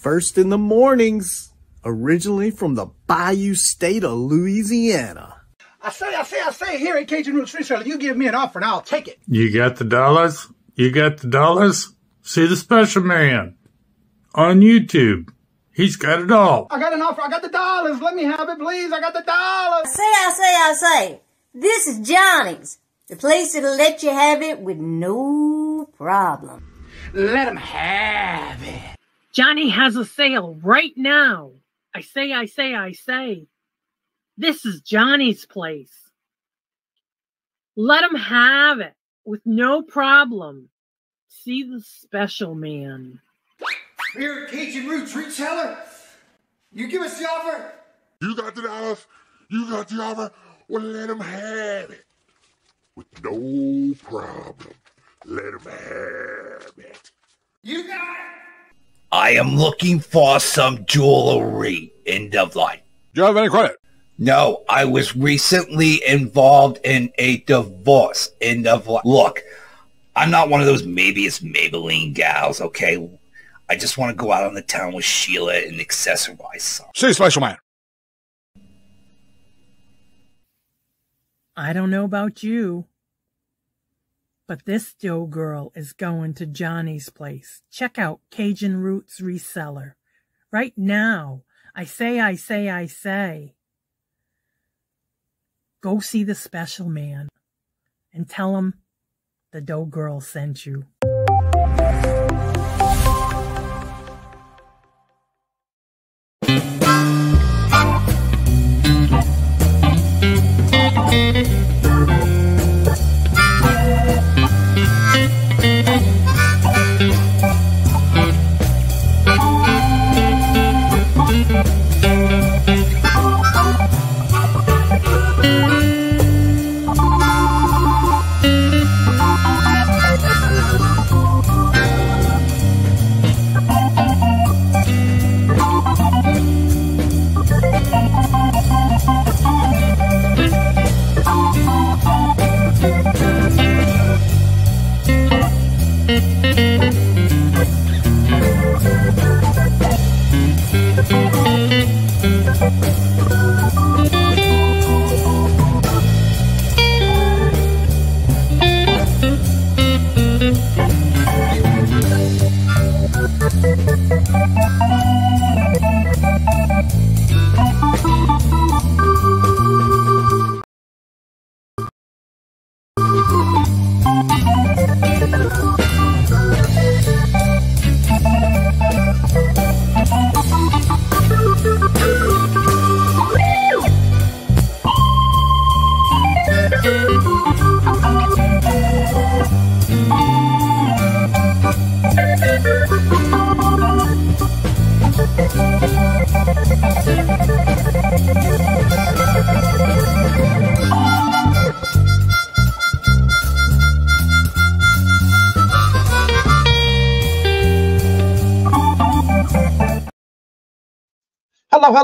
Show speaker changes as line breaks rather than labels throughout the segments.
first in the mornings, originally from the Bayou State of Louisiana.
I say, here at Kajun Roots Reseller, you give me an offer and I'll take it.
You got the dollars? You got the dollars? See the special man on YouTube. He's got it all.
I got an offer. I got the dollars. Let me have it, please. I got the dollars.
I say. This is Johnny's. The place that'll let you have it with no problem.
Let him have it.
Johnny has a sale right now. I say. This is Johnny's place. Let him have it with no problem. See the special man.
Here at Kajun Roots Reseller, you give us the offer.
You got the dollars. You got the offer. Well, let him have it. With no problem. Let him have it.
You got it.
I am looking for some jewelry. End of line.
Do you have any credit?
No, I was recently involved in a divorce. End of line. Look, I'm not one of those maybe it's Maybelline gals, okay? I just want to go out on the town with Sheila and accessorize some.
See, special man.
I don't know about you, but this Joe girl is going to Johnny's place. Check out Kajun Roots Reseller. Right now. I say. Go see the special man and tell him the dough girl sent you.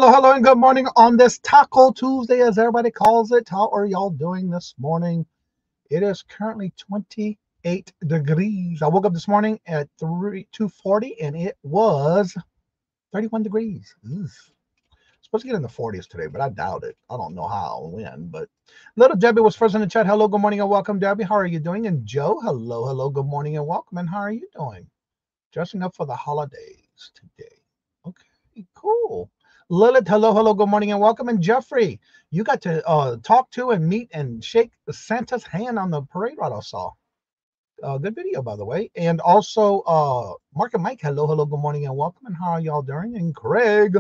Hello, and good morning on this Taco Tuesday, as everybody calls it. How are y'all doing this morning? It is currently 28 degrees. I woke up this morning at 2:40, and it was 31 degrees. Supposed to get in the 40s today, but I doubt it. I don't know how or when, but little Debbie was first in the chat. Hello, good morning, and welcome, Debbie. How are you doing? And Joe, hello, good morning, and welcome. And how are you doing? Dressing up for the holidays today. Okay, cool. Lilith, hello, good morning and welcome. And Jeffrey, you got to talk to and meet and shake Santa's hand on the parade route I saw. Good video, by the way. And also, Mark and Mike, hello, good morning and welcome. And how are y'all doing? And Craig,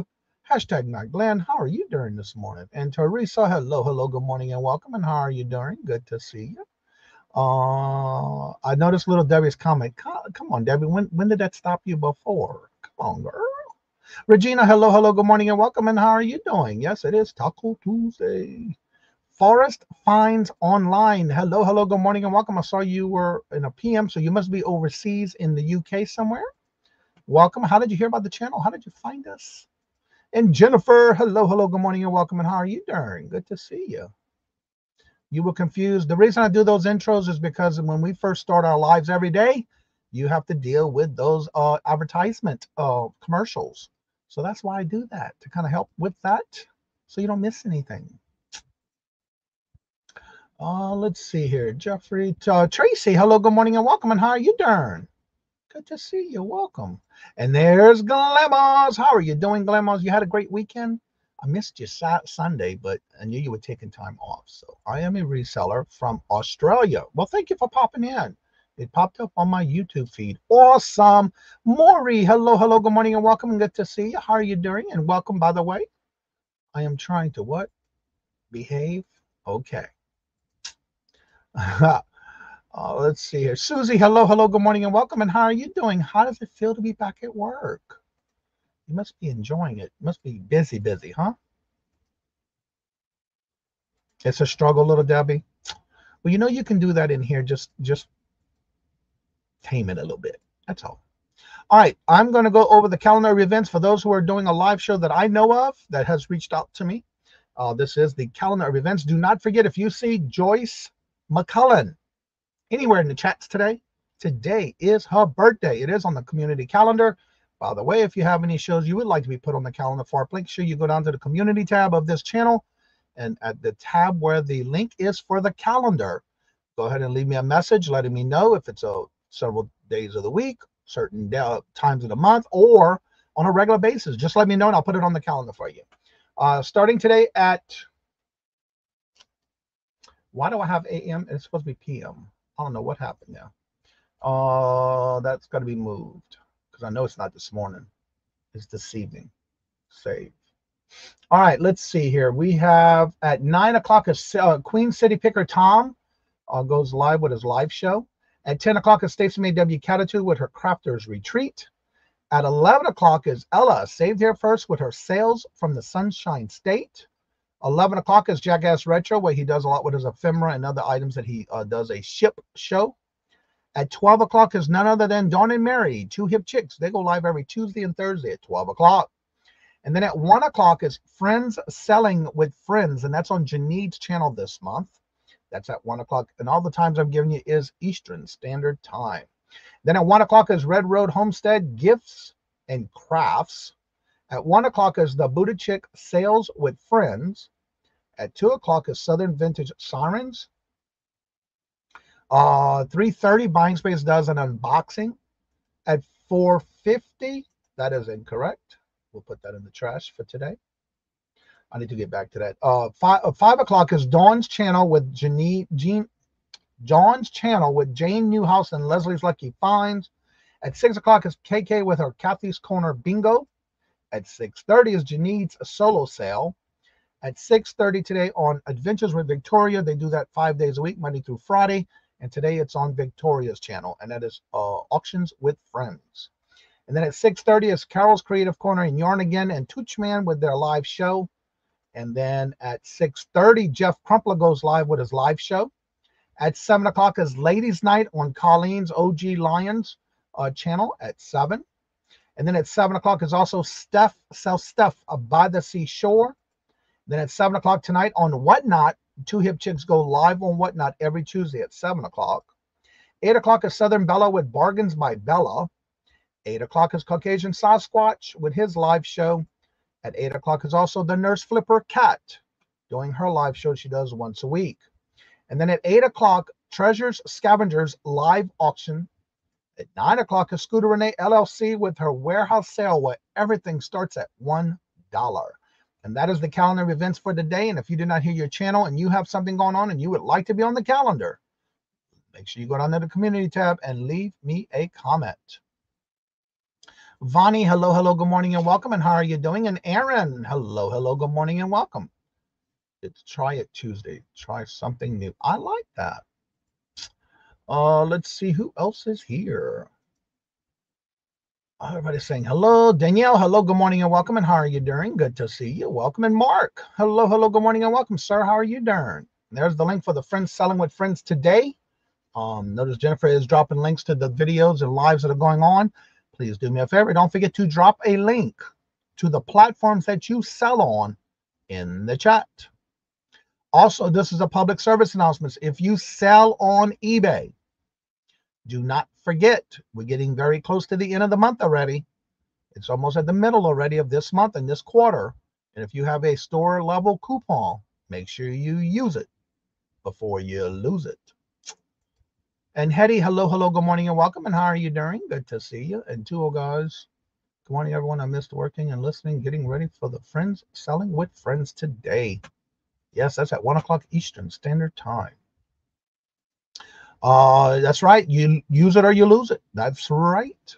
hashtag Night Glenn, how are you doing this morning? And Teresa, hello, good morning and welcome. And how are you doing? Good to see you. I noticed little Debbie's comment. Come on, Debbie, when did that stop you before? Come on, girl. Regina, hello, good morning and welcome. And how are you doing? Yes, it is Taco Tuesday. Forest Finds Online. Hello, good morning and welcome. I saw you were in a PM, so you must be overseas in the UK somewhere. Welcome. How did you hear about the channel? How did you find us? And Jennifer, hello, good morning and welcome. And how are you doing? Good to see you. You were confused. The reason I do those intros is because when we first start our lives every day, you have to deal with those advertisement commercials. So that's why I do that, to kind of help with that so you don't miss anything. Let's see here. Jeffrey, Tracy, hello, good morning and welcome. And how are you doing? Good to see you. Welcome. And there's Glamos. How are you doing, Glamos? You had a great weekend? I missed you Sunday, but I knew you were taking time off. So I am a reseller from Australia. Well, thank you for popping in. It popped up on my YouTube feed. Awesome. Maury, hello, hello, good morning and welcome. Good to see you. How are you doing? And welcome, by the way. I am trying to what? Behave? Okay. Let's see here. Susie, hello, hello, good morning and welcome. And how are you doing? How does it feel to be back at work? You must be enjoying it. Must be busy, huh? It's a struggle, little Debbie. Well, you know you can do that in here. Just tame it a little bit. That's all. All right, I'm going to go over the calendar of events for those who are doing a live show that I know of that has reached out to me. This is the calendar of events. Do not forget, if you see Joyce McCullen anywhere in the chats today is her birthday. It is on the community calendar. By the way, if you have any shows you would like to be put on the calendar for, make sure you go down to the community tab of this channel, and at the tab where the link is for the calendar, go ahead and leave me a message letting me know if it's several days of the week, certain times of the month, or on a regular basis. Just let me know and I'll put it on the calendar for you. Starting today at, why do I have AM? It's supposed to be PM. I don't know what happened now. That's got to be moved because I know it's not this morning. It's this evening. Save. All right, let's see here. We have at 9 o'clock a Queen City Picker Tom goes live with his live show. At 10 o'clock is Stacey May W. Catitude with her Crafters Retreat. At 11 o'clock is Ella Saved Here First with her Sales from the Sunshine State. 11 o'clock is Jackass Retro, where he does a lot with his ephemera and other items that he does a ship show. At 12 o'clock is none other than Dawn and Mary, two hip chicks. They go live every Tuesday and Thursday at 12 o'clock. And then at 1 o'clock is Friends Selling with Friends, and that's on Janine's channel this month. That's at 1 o'clock. And all the times I'm giving you is Eastern Standard Time. Then at 1 o'clock is Red Road Homestead Gifts and Crafts. At 1 o'clock is the Buddha Chick Sales with Friends. At 2 o'clock is Southern Vintage Sirens. 3:30, Buying Space does an unboxing. At 4:50, that is incorrect. We'll put that in the trash for today. I need to get back to that. 5 o'clock is Dawn's channel with Dawn's channel with Jane Newhouse and Leslie's Lucky Finds. At 6 o'clock is KK with her Kathy's Corner Bingo. At 6:30 is Janine's solo sale. At 6:30 today on Adventures with Victoria. They do that 5 days a week, Monday through Friday. And today it's on Victoria's channel, and that is Auctions with Friends. And then at 6:30 is Carol's Creative Corner and Yarn Again and Toochman with their live show. And then at 6:30, Jeff Crumpler goes live with his live show. At 7 o'clock is Ladies Night on Colleen's OG Lions channel at 7. And then at 7 o'clock is also Steph by the Seashore. Then at 7 o'clock tonight on Whatnot, two hip chicks go live on Whatnot every Tuesday at 7 o'clock. 8 o'clock is Southern Bella with Bargains by Bella. 8 o'clock is Caucasian Sasquatch with his live show. At 8 o'clock is also the Nurse Flipper Cat doing her live show she does once a week. And then at 8 o'clock, Treasures Scavengers live auction. At 9 o'clock is Scooter Renee LLC with her warehouse sale where everything starts at $1. And that is the calendar of events for today. And if you did not hear your channel and you have something going on and you would like to be on the calendar, make sure you go down to the community tab and leave me a comment. Vani, hello, hello, good morning and welcome. And how are you doing? And Aaron, hello, hello, good morning and welcome. It's Try It Tuesday. Try something new. I like that. Let's see who else is here. Everybody's saying hello. Danielle, hello, good morning and welcome. And how are you doing? Good to see you. Welcome. And Mark, hello, hello, good morning and welcome. Sir, how are you doing? There's the link for the Friends Selling with Friends today. Notice Jennifer is dropping links to the videos and lives that are going on. Please do me a favor. Don't forget to drop a link to the platforms that you sell on in the chat. Also, this is a public service announcement. If you sell on eBay, do not forget, we're getting very close to the end of the month already. It's almost at the middle already of this month and this quarter. And if you have a store level coupon, make sure you use it before you lose it. And Hetty, hello, good morning and welcome. And how are you doing? Good to see you. And Tuo guys, good morning, everyone. I missed working and listening, getting ready for the Friends Selling with Friends today. Yes, that's at 1 o'clock Eastern Standard Time. That's right. You use it or you lose it. That's right.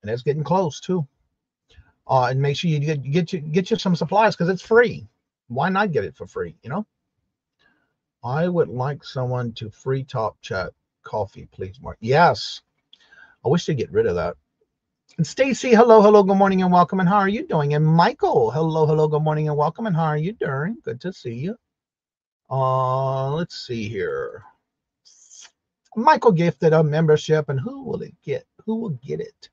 And it's getting close too. And make sure you get you some supplies because it's free. Why not get it for free? You know. I would like someone to free top chat coffee, please, Mark. Yes. I wish to get rid of that. And Stacy, hello, good morning and welcome. And how are you doing? And Michael, hello, good morning and welcome. And how are you doing? Good to see you. Let's see here. Michael gifted a membership, and who will it get? Who will get it?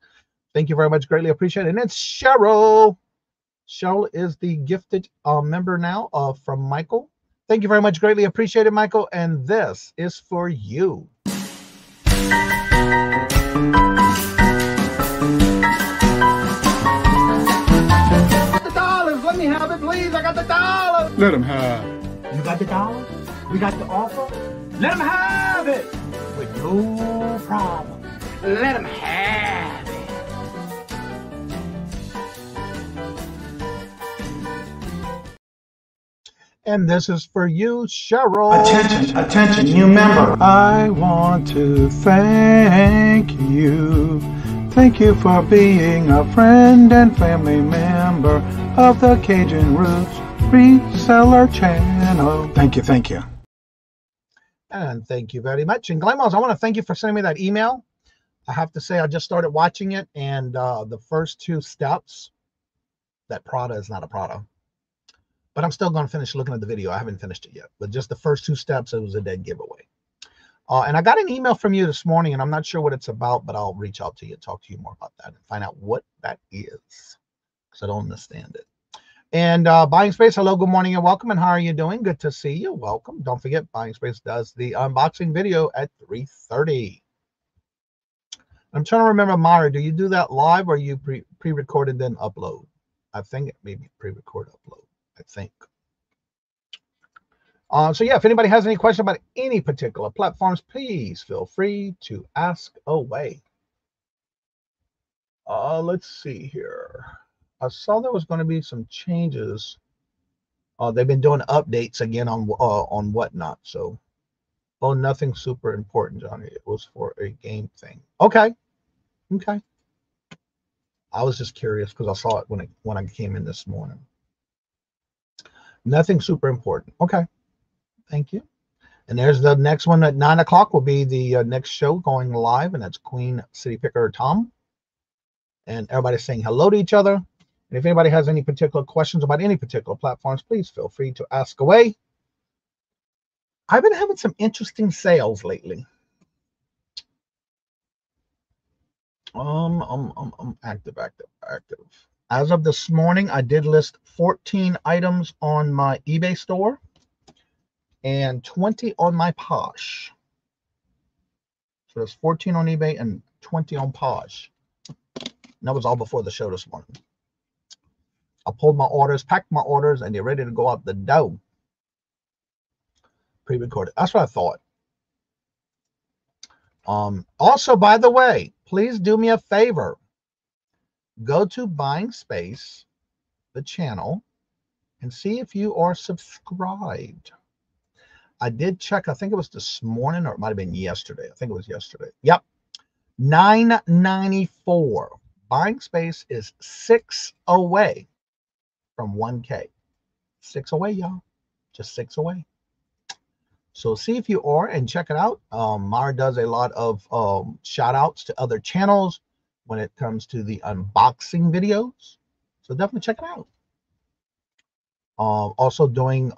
Thank you very much. Greatly appreciate it. And it's Cheryl. Cheryl is the gifted member now from Michael. Thank you very much. Greatly appreciate it, Michael. And this is for you.
The dollars, let me have it, please. I got the dollars.
Let him have.
You got the dollars? We got the offer? Let him have it with no problem. Let him have it.
And this is for you, Cheryl.
Attention, new member. I want to thank you. Thank you for being a friend and family member of the Kajun Roots Reseller channel. Thank you.
And thank you very much. And Glamos, I want to thank you for sending me that email. I have to say, I just started watching it, and the first 2 steps, that Prada is not a Prada. But I'm still going to finish looking at the video. I haven't finished it yet. But just the first 2 steps, it was a dead giveaway. And I got an email from you this morning, and I'm not sure what it's about, but I'll reach out to you, talk to you more about that, and find out what that is, because I don't understand it. And Buying Space, hello, good morning, and welcome. And how are you doing? Good to see you. Welcome. Don't forget, Buying Space does the unboxing video at 3:30. I'm trying to remember, Mara, do you do that live, or you pre-record and then upload? I think it may be pre-record upload. I think. So yeah, if anybody has any question about any particular platforms, please feel free to ask away. Let's see here. I saw there was going to be some changes. They've been doing updates again on whatnot. So, nothing super important, Johnny. It was for a game thing. Okay. I was just curious because I saw it when I came in this morning. Nothing super important. Okay. Thank you. And there's the next one at 9 o'clock will be the next show going live, and that's Queen City Picker Tom. And everybody's saying hello to each other. And if anybody has any particular questions about any particular platforms, please feel free to ask away. I've been having some interesting sales lately. Active. As of this morning, I did list 14 items on my eBay store and 20 on my Posh. So there's 14 on eBay and 20 on Posh. And that was all before the show this morning. I pulled my orders, packed my orders, and they're ready to go out the door. Pre-recorded. That's what I thought. Also, by the way, please do me a favor. Go to Buying Space, the channel, and see if you are subscribed. I did check. I think it was this morning, or it might have been yesterday. I think it was yesterday. Yep. $9.94. Buying Space is 6 away from 1K. 6 away, y'all. Just 6 away. So see if you are and check it out. Mara does a lot of shout outs to other channels when it comes to the unboxing videos. So definitely check it out. Also doing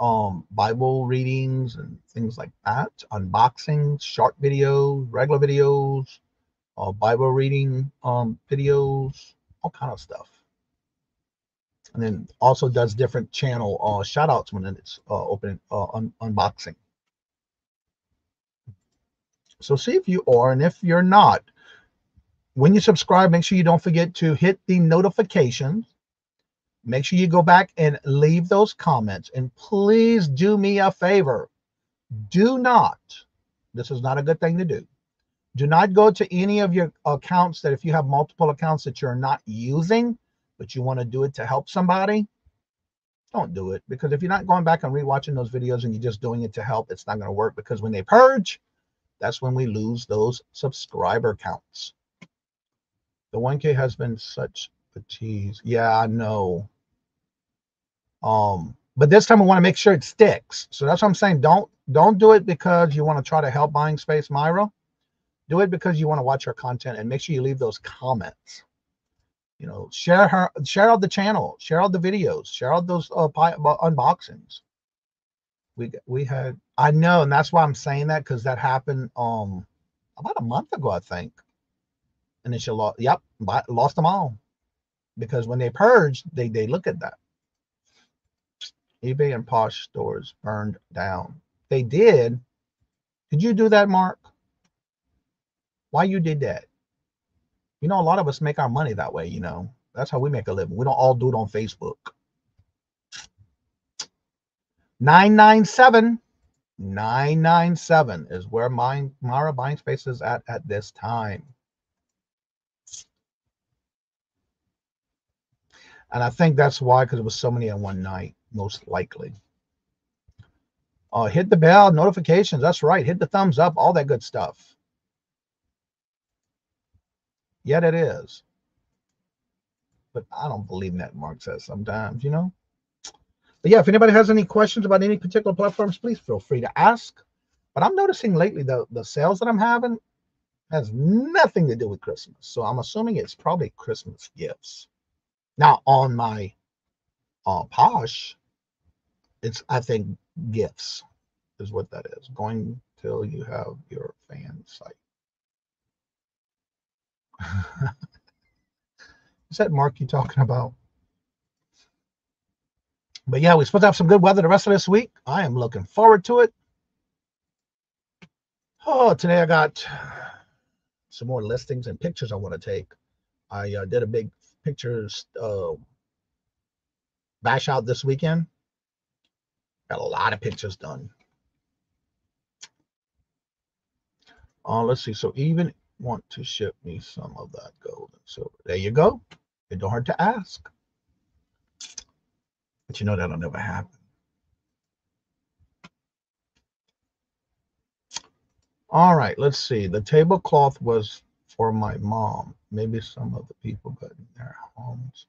Bible readings and things like that. Unboxings, short videos, regular videos, Bible reading videos, all kind of stuff. And then also does different channel shout outs when it's open unboxing. So see if you are, and if you're not, when you subscribe, make sure you don't forget to hit the notifications. Make sure you go back and leave those comments. And please do me a favor. Do not, this is not a good thing to do. Do not go to any of your accounts that if you have multiple accounts that you're not using, but you want to do it to help somebody, don't do it. Because if you're not going back and rewatching those videos and you're just doing it to help, it's not going to work. Because when they purge, that's when we lose those subscriber counts. The 1K has been such a tease. Yeah, I know. But this time I want to make sure it sticks. So that's what I'm saying. Don't do it because you want to try to help Buying Space Myra. Do it because you want to watch her content, and make sure you leave those comments. You know, share out the channel, share out the videos, share out those unboxings. We had, I know, and that's why I'm saying that, because that happened about a month ago, I think. And then she lost, yep, lost them all. Because when they purged, they look at that. eBay and Posh stores burned down. They did. Did you do that, Mark? Why you did that? You know, a lot of us make our money that way, you know. That's how we make a living. We don't all do it on Facebook. 997. 997 is where Myra Buying Space is at this time. And I think that's why, because it was so many in one night, most likely. Hit the bell, notifications. That's right. Hit the thumbs up, all that good stuff. Yet it is. But I don't believe in that, Mark says sometimes, you know. But yeah, if anybody has any questions about any particular platforms, please feel free to ask. But I'm noticing lately the sales that I'm having has nothing to do with Christmas. So I'm assuming it's probably Christmas gifts. Now on my Posh, it's, I think, gifts is what that is. Going till you have your fan site. Is that Mark you talking about? But yeah, we're supposed to have some good weather the rest of this week. I am looking forward to it. Oh, today I got some more listings and pictures I want to take. I did a big pictures bash out this weekend. Got a lot of pictures done. Let's see. So even want to ship me some of that gold and silver. There you go. It don't hurt to ask. But you know that'll never happen. All right, let's see. The tablecloth was for my mom. Maybe some of the people got in their homes.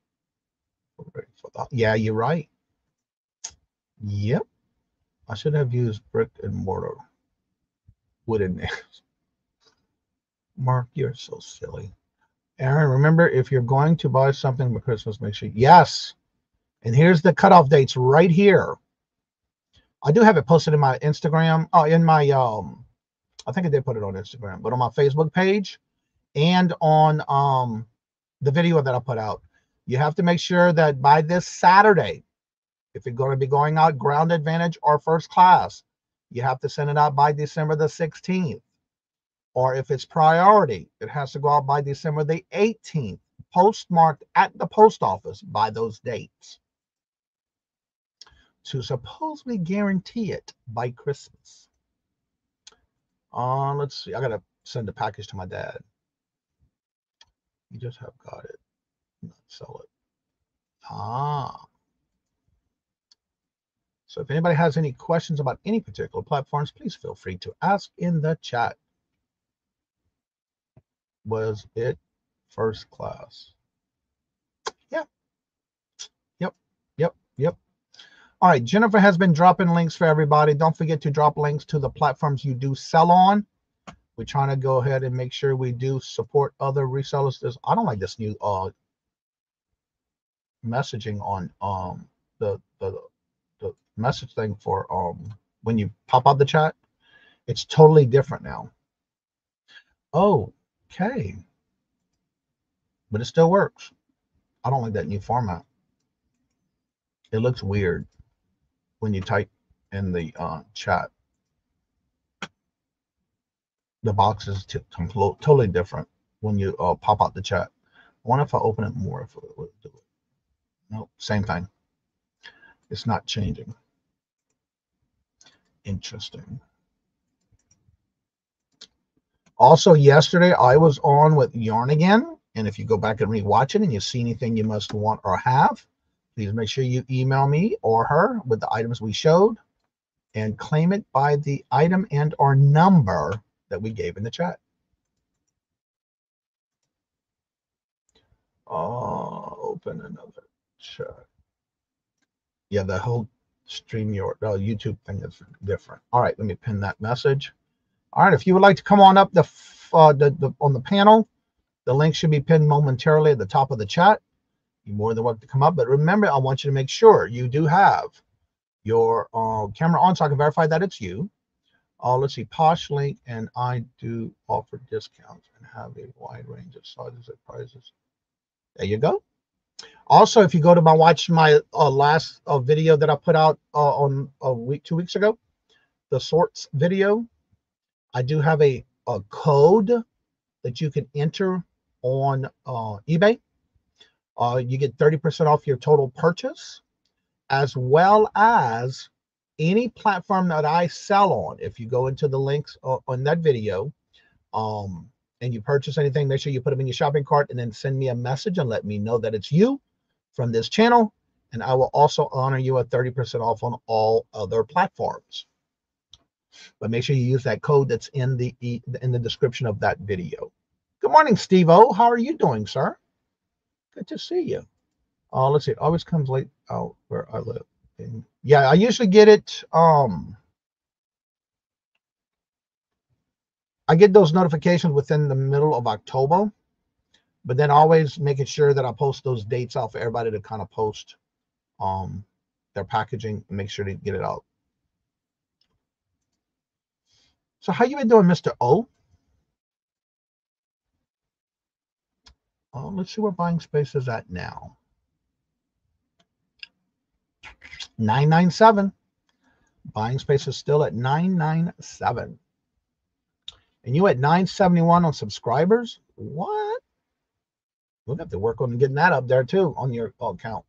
Yeah, you're right. Yep. I should have used brick and mortar. Wooden nails. Mark, you're so silly. Aaron, remember, if you're going to buy something for Christmas, make sure. Yes. And here's the cutoff dates right here. I do have it posted in my Instagram. Oh, in my, I think I did put it on Instagram, but on my Facebook page and on the video that I put out. You have to make sure that by this Saturday, if you're going to be going out ground advantage or first class, you have to send it out by December the 16th. Or if it's priority, it has to go out by December the 18th, postmarked at the post office by those dates, to supposedly guarantee it by Christmas. Let's see. I got to send a package to my dad. You just have got it. Not sell it. So if anybody has any questions about any particular platforms, please feel free to ask in the chat. Was it first class? Yeah. Yep. All right. Jennifer has been dropping links for everybody. Don't forget to drop links to the platforms you do sell on. We're trying to go ahead and make sure we do support other resellers. I don't like this new messaging on the message thing for when you pop out the chat. It's totally different now. Okay. But it still works. I don't like that new format. It looks weird when you type in the chat. The box is totally different when you pop out the chat. I wonder if I open it more, if it would do it. Nope, same thing. It's not changing. Interesting. Also, yesterday I was on with Yarn Again, and if you go back and rewatch it and you see anything you must want or have, please make sure you email me or her with the items we showed and claim it by the item and or number that we gave in the chat. Open another chat. Yeah, the whole YouTube thing is different. All right, let me pin that message. All right, if you would like to come on up on the panel, the link should be pinned momentarily at the top of the chat. You're more than welcome to come up, but remember, I want you to make sure you do have your camera on so I can verify that it's you. Let's see, Posh Link, and I do offer discounts and have a wide range of sizes and prices. There you go. Also, if you go to my last video that I put out on 2 weeks ago, the sorts video, I do have a code that you can enter on eBay. You get 30% off your total purchase, as well as any platform that I sell on. If you go into the links on that video and you purchase anything, make sure you put them in your shopping cart and then send me a message and let me know that it's you from this channel, and I will also honor you at 30% off on all other platforms. But make sure you use that code that's in the description of that video. Good morning, Steve-O. How are you doing, sir? Good to see you. Let's see. It always comes late out where I live. And yeah, I usually get it. I get those notifications within the middle of October, but then always making sure that I post those dates out for everybody to kind of post their packaging and make sure they get it out. So how you been doing, Mr. O? Let's see where buying space is at now. 997. Buying space is still at 997. And you at 971 on subscribers? What? We'll have to work on getting that up there too on your account.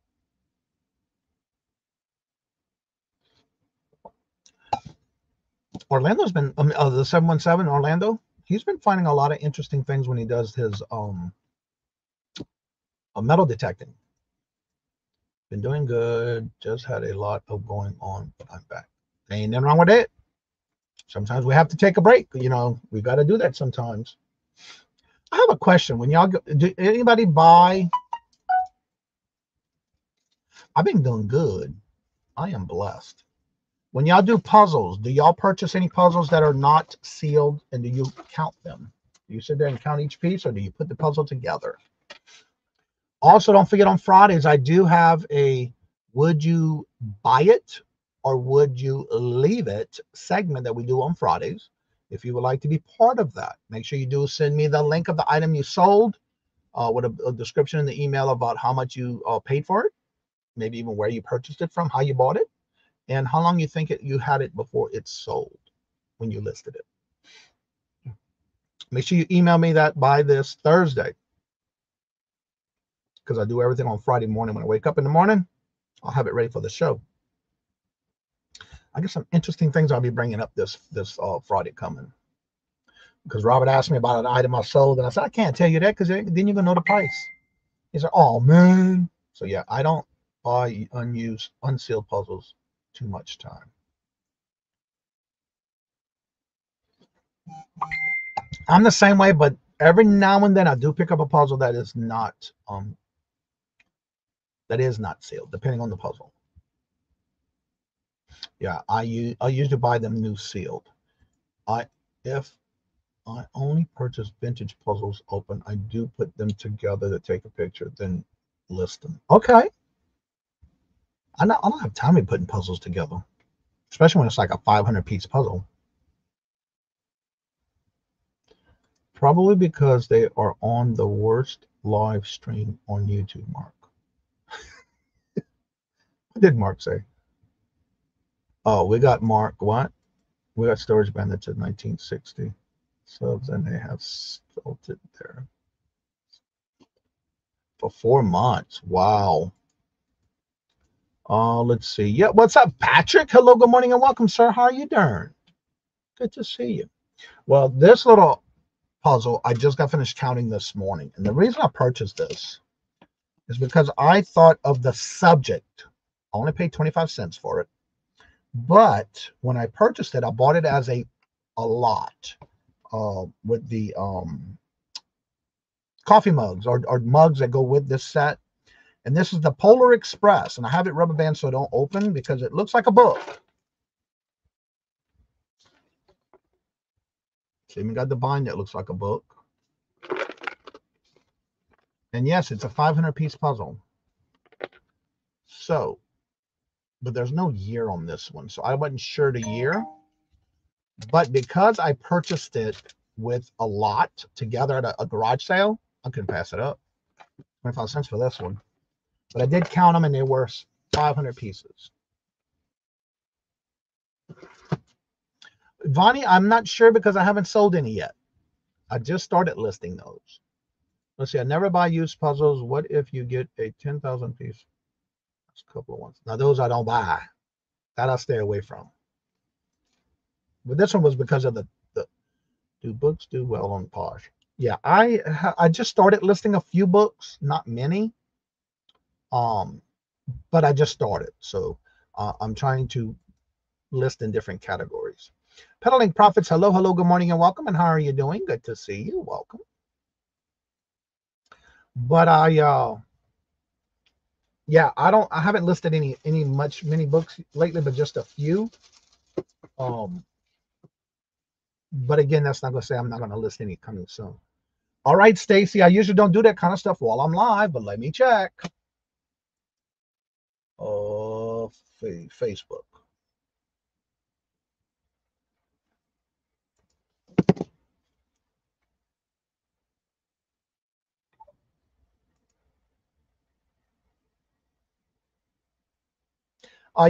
Orlando's been the 717 Orlando. He's been finding a lot of interesting things when he does his metal detecting. Been doing good. Just had a lot of going on, but I'm back. Ain't nothing wrong with it. Sometimes we have to take a break. You know, we got to do that sometimes. I have a question. When y'all go, do anybody buy? I've been doing good. I am blessed. When y'all do puzzles, do y'all purchase any puzzles that are not sealed, and do you count them? Do you sit there and count each piece, or do you put the puzzle together? Also, don't forget on Fridays, I do have a would you buy it or would you leave it segment that we do on Fridays. If you would like to be part of that, make sure you do send me the link of the item you sold with a description in the email about how much you paid for it, maybe even where you purchased it from, how you bought it, and how long you think you had it before it's sold when you listed it. Make sure you email me that by this Thursday, because I do everything on Friday morning. When I wake up in the morning, I'll have it ready for the show. I got some interesting things I'll be bringing up this Friday coming, because Robert asked me about an item I sold, and I said, I can't tell you that because then you're gonna know the price. He said, oh man. So yeah, I don't buy unused, unsealed puzzles too much time. I'm the same way, but every now and then I do pick up a puzzle that is not sealed, depending on the puzzle. Yeah, I usually buy them new sealed. If I only purchase vintage puzzles open, I do put them together to take a picture, then list them. Okay. I don't have time to be putting puzzles together, especially when it's like a 500-piece puzzle. Probably because they are on the worst live stream on YouTube, Mark. What did Mark say? Oh, we got Mark, what? We got Storage Bandits at 1960. So then they have sold it there for 4 months. Wow. Let's see. Yeah, what's up, Patrick? Hello, good morning, and welcome, sir. How are you doing? Good to see you. Well, this little puzzle, I just got finished counting this morning. And the reason I purchased this is because I thought of the subject. I only paid 25 cents for it. But when I purchased it, I bought it as a lot with the coffee mugs or mugs that go with this set. And this is the Polar Express. And I have it rubber band so it don't open because it looks like a book. It's even got the bind that looks like a book. And yes, it's a 500-piece puzzle. So, but there's no year on this one. So I wasn't sure the year. But because I purchased it with a lot together at a garage sale, I couldn't pass it up. 25 cents for this one. But I did count them and they were 500 pieces. Vonnie, I'm not sure because I haven't sold any yet. I just started listing those. Let's see. I never buy used puzzles. What if you get a 10,000 piece? That's a couple of ones. Now, those I don't buy. That I stay away from. But this one was because of the do books do well on Posh? Yeah, I just started listing a few books, not many. But I just started. So I'm trying to list in different categories. Peddling Profits, hello, good morning and welcome. And how are you doing? Good to see you. Welcome. But yeah, I haven't listed many books lately, but just a few. But again, that's not going to say I'm not going to list any coming soon. All right, Stacy, I usually don't do that kind of stuff while I'm live, but let me check. Facebook.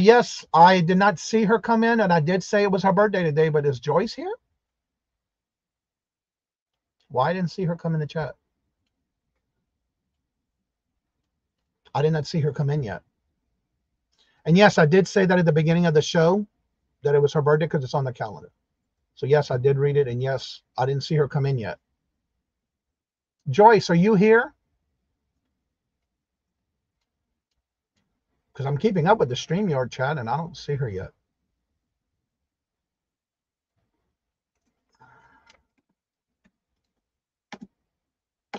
Yes, I did not see her come in, and I did say it was her birthday today, but is Joyce here? Why I didn't see her come in the chat? I did not see her come in yet. And yes, I did say that at the beginning of the show, that it was her birthday because it's on the calendar. So yes, I did read it, and yes, I didn't see her come in yet. Joyce, are you here? Because I'm keeping up with the StreamYard chat, and I don't see her yet.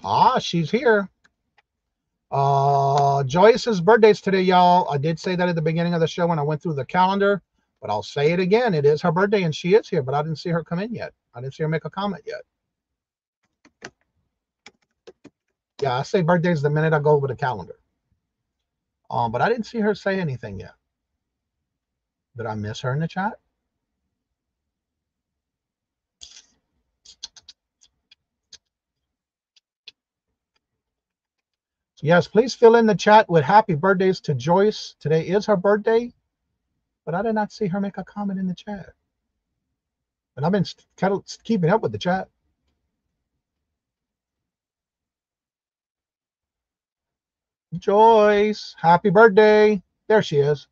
Ah, she's here. Joyce's birthday's today, y'all. I did say that at the beginning of the show when I went through the calendar, but I'll say it again. It is her birthday, and she is here, but I didn't see her come in yet. I didn't see her make a comment yet. Yeah, I say birthday's the minute I go over the calendar. But I didn't see her say anything yet. Did I miss her in the chat? Yes, please fill in the chat with happy birthdays to Joyce. Today is her birthday, but I did not see her make a comment in the chat. And I've been kind of keeping up with the chat. Joyce, happy birthday. There she is.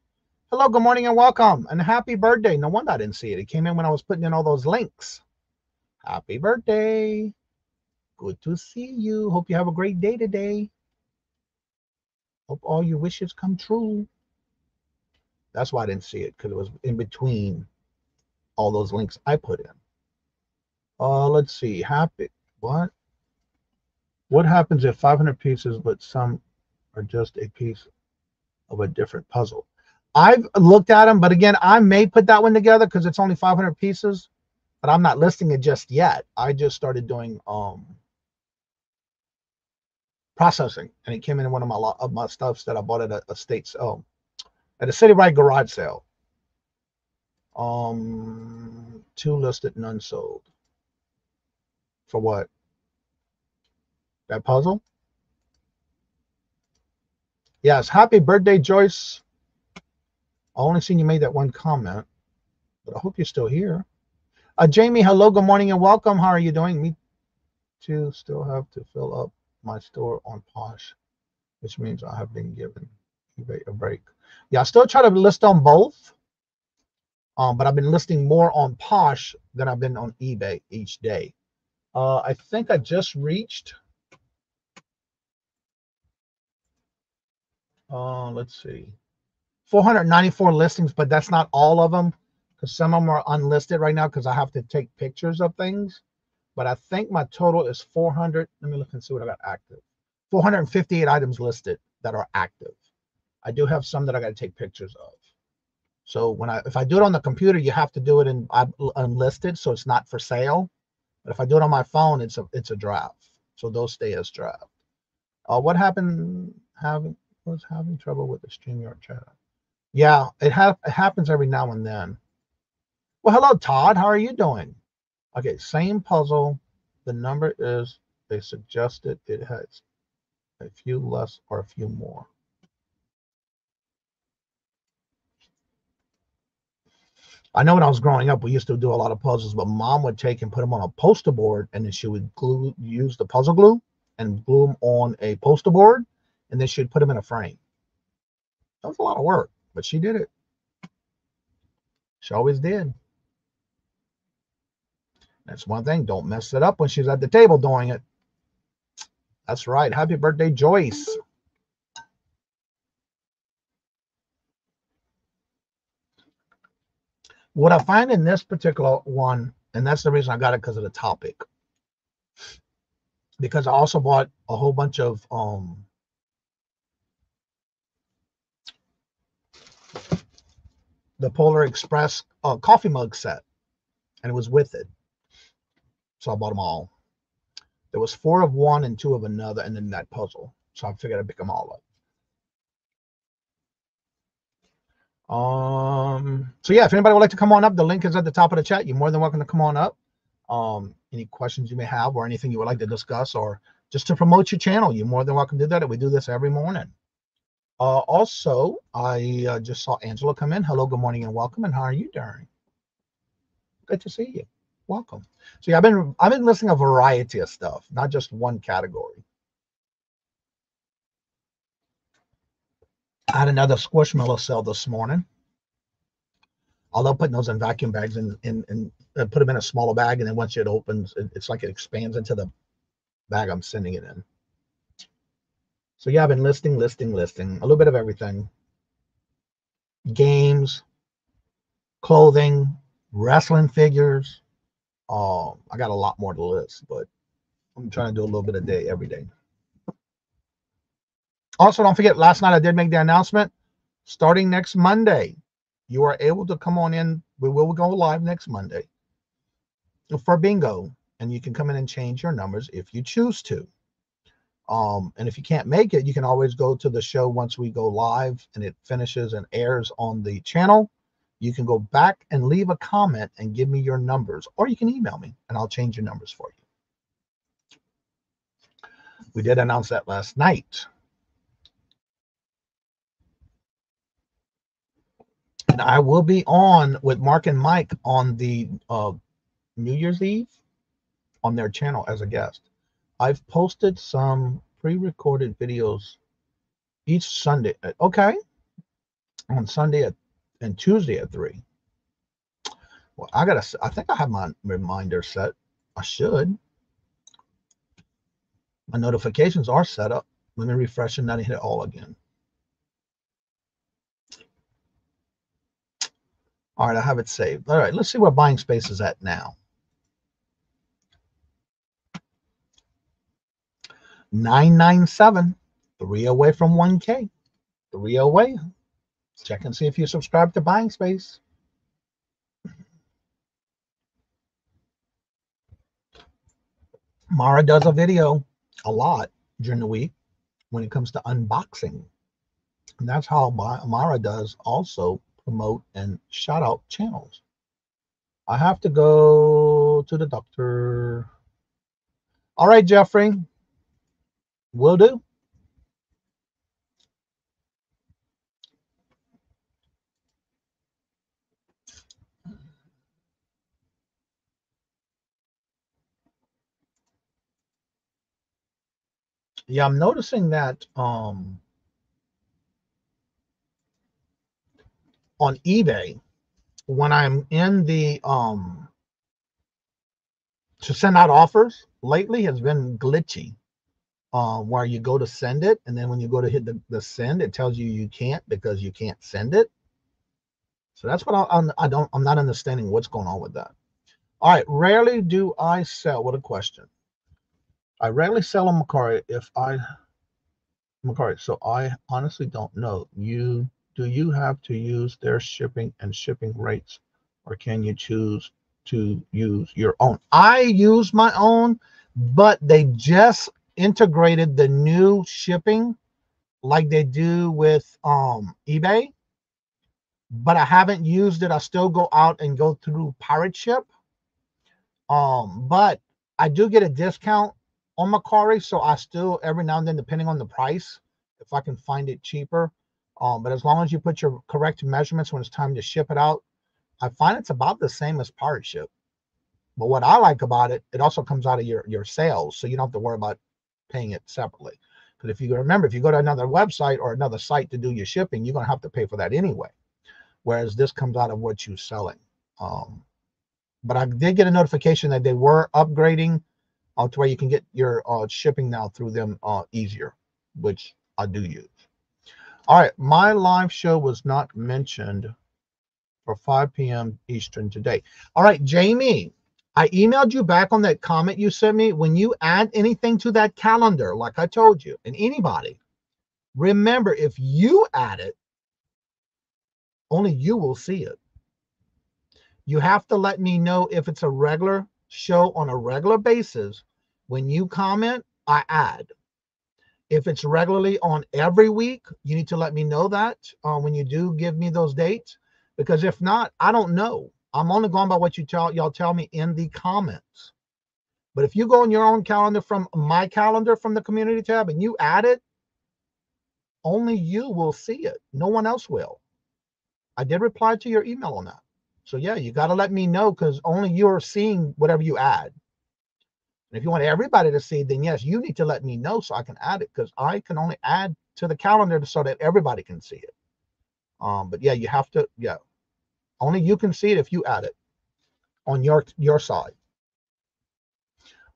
Hello, good morning and welcome. And happy birthday. No wonder I didn't see it. It came in when I was putting in all those links. Happy birthday. Good to see you. Hope you have a great day today. Hope all your wishes come true. That's why I didn't see it, because it was in between all those links I put in. Let's see. Happy. What? What happens if 500 pieces, but some are just a piece of a different puzzle? I've looked at them, but again, I may put that one together because it's only 500 pieces, but I'm not listing it just yet. I just started doing processing, and it came in one of my stuffs that I bought at a state sale, at a citywide garage sale. 2 listed, none sold. For what? That puzzle? Yes. Happy birthday, Joyce. I only seen you made that one comment, but I hope you're still here. Jamie, hello, good morning and welcome. How are you doing? Me too. Still have to fill up my store on Posh, which means I have been given eBay a break. Yeah, I still try to list on both, but I've been listing more on Posh than I've been on eBay each day. I think I just reached, let's see, 494 listings, but that's not all of them because some of them are unlisted right now because I have to take pictures of things. But I think my total is 400. Let me look and see what I got active. 458 items listed that are active. I do have some that I got to take pictures of. So if I do it on the computer, you have to do it in unlisted, so it's not for sale. But if I do it on my phone, it's a draft. So those stay as draft. What happened? Was having trouble with the StreamYard chat. Yeah, it happens every now and then. Well, hello, Todd. How are you doing? Okay, same puzzle. The number is, they suggested it has a few less or a few more. I know when I was growing up, we used to do a lot of puzzles, but Mom would take and put them on a poster board, and then she would use the puzzle glue and glue them on a poster board, and then she'd put them in a frame. That was a lot of work, but she did it. She always did. That's one thing. Don't mess it up when she's at the table doing it. That's right. Happy birthday, Joyce. What I find in this particular one, and that's the reason I got it because of the topic, because I also bought a whole bunch of the Polar Express coffee mug set, and it was with it. So I bought them all. There was 4 of one and 2 of another, and then that puzzle. So I figured I'd pick them all up. So yeah, if anybody would like to come on up, the link is at the top of the chat. You're more than welcome to come on up. Any questions you may have or anything you would like to discuss or just to promote your channel, you're more than welcome to do that. We do this every morning. Also, I just saw Angela come in. Hello, good morning and welcome. And how are you doing? Good to see you. Welcome. So yeah, I've been listing a variety of stuff, not just one category. I had another Squishmallow sale this morning. I love putting those in vacuum bags and put them in a smaller bag, and then once it opens, it's like it expands into the bag I'm sending it in. So yeah, I've been listing, a little bit of everything. Games, clothing, wrestling figures. I got a lot more to list, but I'm trying to do a little bit a day every day. Also, don't forget, last night I did make the announcement. Starting next Monday, you are able to come on in. We will go live next Monday for bingo, and you can come in and change your numbers if you choose to. And if you can't make it, you can always go to the show once we go live and it finishes and airs on the channel. You can go back and leave a comment and give me your numbers, or you can email me and I'll change your numbers for you. We did announce that last night. And I will be on with Mark and Mike on the New Year's Eve on their channel as a guest. I've posted some pre-recorded videos each Sunday. Okay. On Sunday and Tuesday at 3. Well, I think I have my reminder set. I should. My notifications are set up. Let me refresh and then hit it all again. All right, I have it saved. All right, let's see where buying space is at now. 997, 3 away from 1K, 3 away. Check and see if you subscribe to Buying Space. Mara does a video a lot during the week when it comes to unboxing. And that's how Mara does also promote and shout out channels. I have to go to the doctor. All right, Jeffrey. Will do. Yeah, I'm noticing that on eBay, when I'm in the to send out offers lately has been glitchy. Where you go to send it, and then when you go to hit the send, it tells you you can't because you can't send it. So that's what I'm not understanding what's going on with that. All right, rarely do I sell. What a question. I rarely sell on Mercari Mercari, so I honestly don't know. Do you have to use their shipping and shipping rates, or can you choose to use your own? I use my own, but they just integrated the new shipping like they do with eBay, but I haven't used it. I still go out and go through Pirate Ship. But I do get a discount on Mercari, so I still every now and then, depending on the price, if I can find it cheaper. But as long as you put your correct measurements when it's time to ship it out, I find it's about the same as Pirate Ship. But what I like about it, it also comes out of your sales, so you don't have to worry about paying it separately. Because if you remember, if you go to another website or another site to do your shipping, you're going to have to pay for that anyway. Whereas this comes out of what you're selling. But I did get a notification that they were upgrading to where you can get your shipping now through them easier, which I do use. All right, my live show was not mentioned for 5 p.m. Eastern today. All right, Jamie, I emailed you back on that comment you sent me. When you add anything to that calendar, like I told you, and anybody, remember, if you add it, only you will see it. You have to let me know if it's a regular show on a regular basis. When you comment, I add. If it's regularly on every week, you need to let me know that when you do give me those dates, because if not, I don't know. I'm only going by what y'all tell me in the comments. But if you go on your own calendar from my calendar from the community tab and you add it, only you will see it. No one else will. I did reply to your email on that. So yeah, you got to let me know, because only you're seeing whatever you add. And if you want everybody to see, then yes, you need to let me know so I can add it, because I can only add to the calendar so that everybody can see it. But yeah, you have to, yeah. Only you can see it if you add it on your side.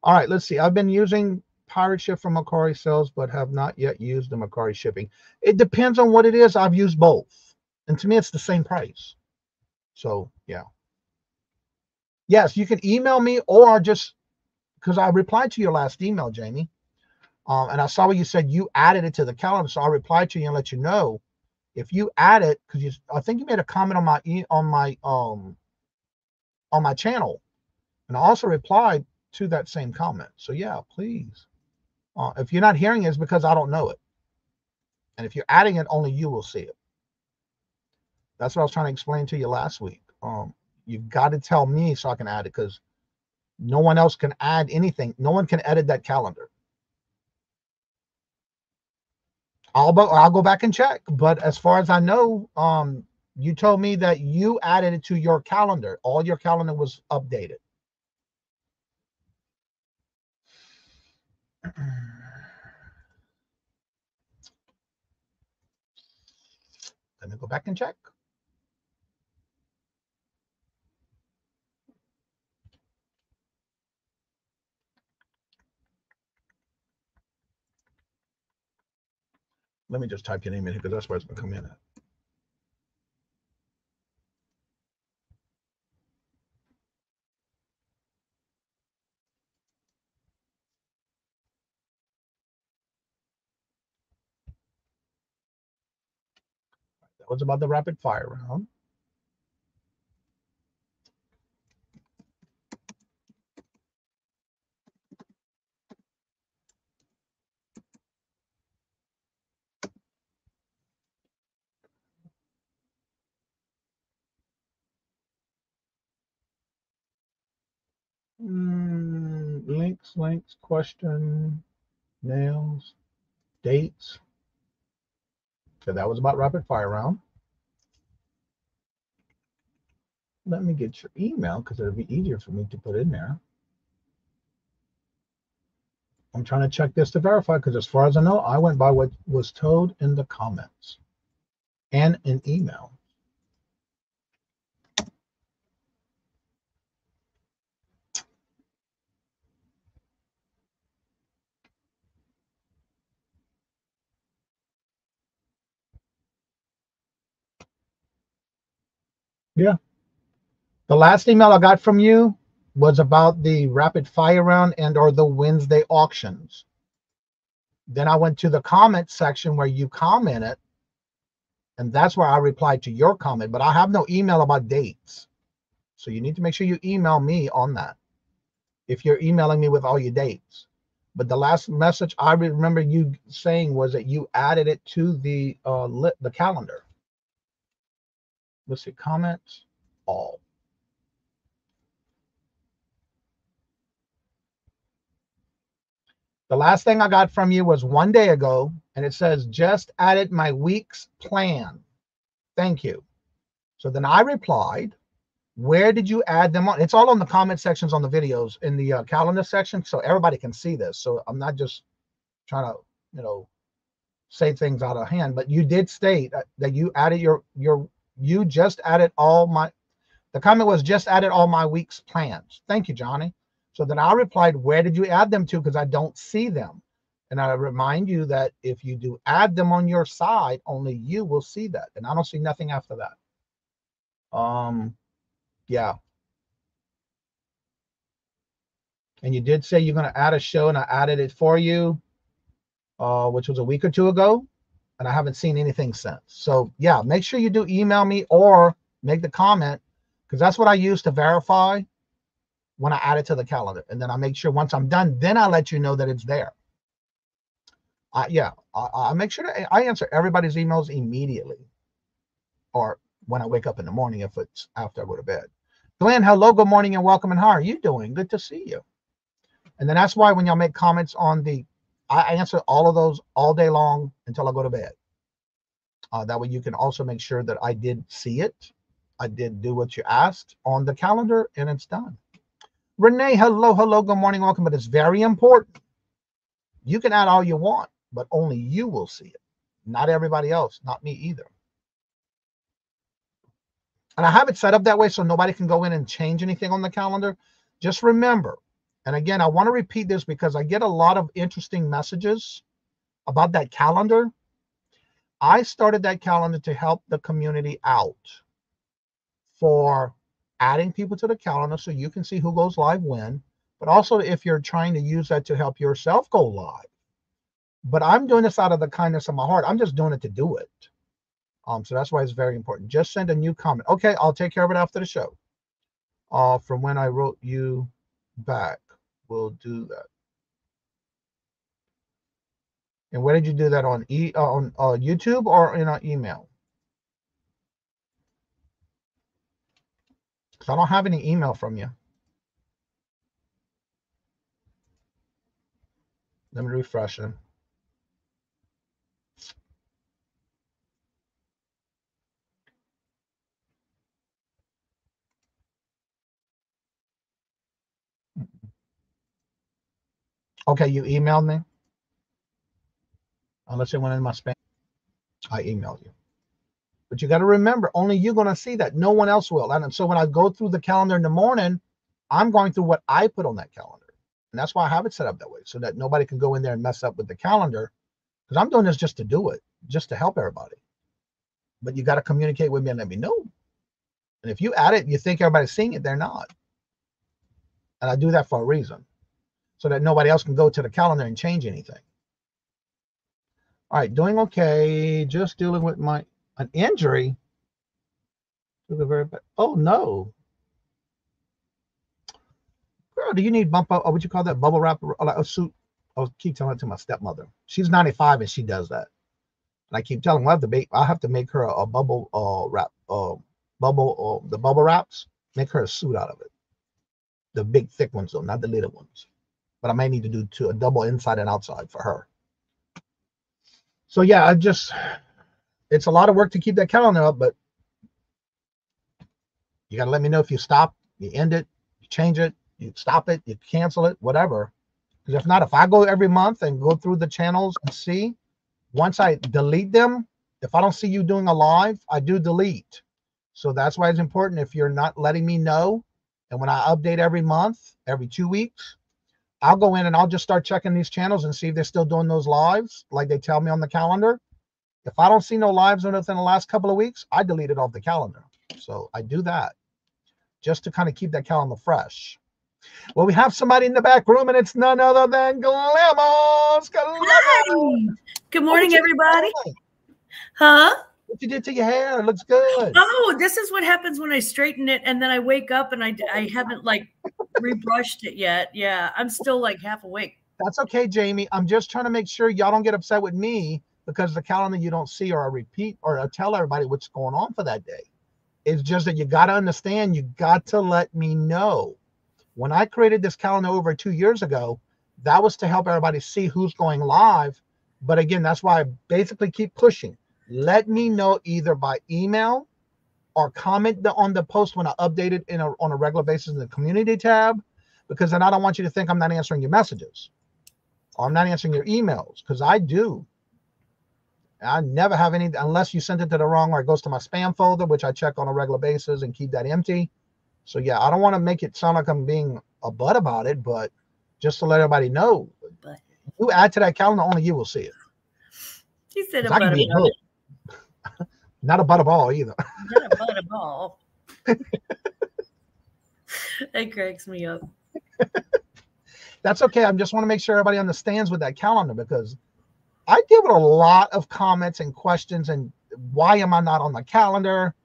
All right, let's see. I've been using Pirate Ship from Mercari Sales, but have not yet used the Mercari shipping. It depends on what it is. I've used both. And to me, it's the same price. So yeah. Yes, you can email me, or just, because I replied to your last email, Jamie. And I saw what you said, you added it to the calendar. So I replied to you and let you know if you add it, because I think you made a comment on my channel, and I also replied to that same comment. So yeah, please. If you're not hearing it, it's because I don't know it. And if you're adding it, only you will see it. That's what I was trying to explain to you last week. You've got to tell me so I can add it, because no one else can add anything. No one can edit that calendar. I'll go back and check. But as far as I know, you told me that you added it to your calendar. All your calendar was updated. Let me go back and check. Let me just type your name in here, because that's where it's going to come in at. That was about the rapid fire round. Links, question, nails, dates. So that was about rapid fire round. Let me get your email, because it'll be easier for me to put in there. I'm trying to check this to verify because as far as I know, I went by what was told in the comments and in email. Yeah. The last email I got from you was about the rapid fire round and or the Wednesday auctions. Then I went to the comment section where you commented, and that's where I replied to your comment, but I have no email about dates. So you need to make sure you email me on that if you're emailing me with all your dates. But the last message I remember you saying was that you added it to the calendar. Let's see, comments, all. The last thing I got from you was 1 day ago, and it says, just added my week's plan. Thank you. So then I replied, where did you add them on? It's all on the comment sections on the videos in the calendar section, so everybody can see this. So I'm not just trying to, you know, say things out of hand, but you did state that you added you just added all my, the comment was just added all my week's plans. Thank you, Johnny. So then I replied, where did you add them to? Because I don't see them. And I remind you that if you do add them on your side, only you will see that. And I don't see nothing after that. Yeah. And you did say you're going to add a show, and I added it for you, which was a week or two ago. And I haven't seen anything since. So yeah, make sure you do email me or make the comment, because that's what I use to verify when I add it to the calendar. And then I make sure once I'm done, then I let you know that it's there. Yeah, I make sure that I answer everybody's emails immediately, or when I wake up in the morning if it's after I go to bed. Glenn, hello, good morning and welcome, and how are you doing? Good to see you. And then that's why when y'all make comments on I answer all of those all day long until I go to bed. That way you can also make sure that I did see it. I did do what you asked on the calendar, and it's done. Renee, hello, good morning, welcome. But it's very important. You can add all you want, but only you will see it. Not everybody else, not me either. And I have it set up that way so nobody can go in and change anything on the calendar. Just remember, and again, I want to repeat this because I get a lot of interesting messages about that calendar. I started that calendar to help the community out for adding people to the calendar so you can see who goes live when, but also if you're trying to use that to help yourself go live. But I'm doing this out of the kindness of my heart. I'm just doing it to do it. So that's why it's very important. Just send a new comment. Okay, I'll take care of it after the show. From when I wrote you back, we'll do that. And where did you do that on YouTube or in an email? Because I don't have any email from you. Let me refresh it. Okay, you emailed me? Unless it went in my spam. I emailed you. But you got to remember, only you're going to see that. No one else will. And so when I go through the calendar in the morning, I'm going through what I put on that calendar. And that's why I have it set up that way, so that nobody can go in there and mess up with the calendar. Because I'm doing this just to do it, just to help everybody. But you got to communicate with me and let me know. And if you add it, you think everybody's seeing it, they're not. And I do that for a reason, so that nobody else can go to the calendar and change anything. All right, doing okay. Just dealing with an injury. Oh no, girl, do you need what you call that, bubble wrap, like a suit? I keep telling it to my stepmother. She's 95 and she does that. And I keep telling her I have to make her a bubble wrap, the bubble wraps. Make her a suit out of it. The big thick ones though, not the little ones. But I may need to do a double inside and outside for her. So yeah, it's a lot of work to keep that calendar up, but you got to let me know if you stop, you end it, you change it, you stop it, you cancel it, whatever. Because if not, if I go every month and go through the channels and see, once I delete them, if I don't see you doing a live, I do delete. So that's why it's important if you're not letting me know. And when I update every month, every 2 weeks, I'll go in and I'll just start checking these channels and see if they're still doing those lives like they tell me on the calendar. If I don't see no lives within the last couple of weeks, I delete it off the calendar. So I do that just to kind of keep that calendar fresh. Well, we have somebody in the back room, and it's none other than Glamours.
Hi. Good morning, everybody. Huh?
What you did to your hair? It looks good.
Oh, this is what happens when I straighten it, and then I wake up and I haven't like rebrushed it yet. Yeah, I'm still like half awake.
That's okay, Jamie. I'm just trying to make sure y'all don't get upset with me because the calendar you don't see, or I repeat, or I tell everybody what's going on for that day. It's just that you got to understand, you got to let me know. When I created this calendar over 2 years ago, that was to help everybody see who's going live. But again, that's why I basically keep pushing. Let me know either by email or comment on the post when I update it on a regular basis in the community tab, because then I don't want you to think I'm not answering your messages or I'm not answering your emails, because I do. I never have any, unless you sent it to the wrong, or it goes to my spam folder, which I check on a regular basis and keep that empty. So yeah, I don't want to make it sound like I'm being a butt about it, but just to let everybody know, if you add to that calendar, only you will see it.
He said a butt about it.
Not a butt of all either.
Not a butt of all. That cracks me up.
That's okay. I just want to make sure everybody understands with that calendar, because I deal with a lot of comments and questions and why am I not on the calendar?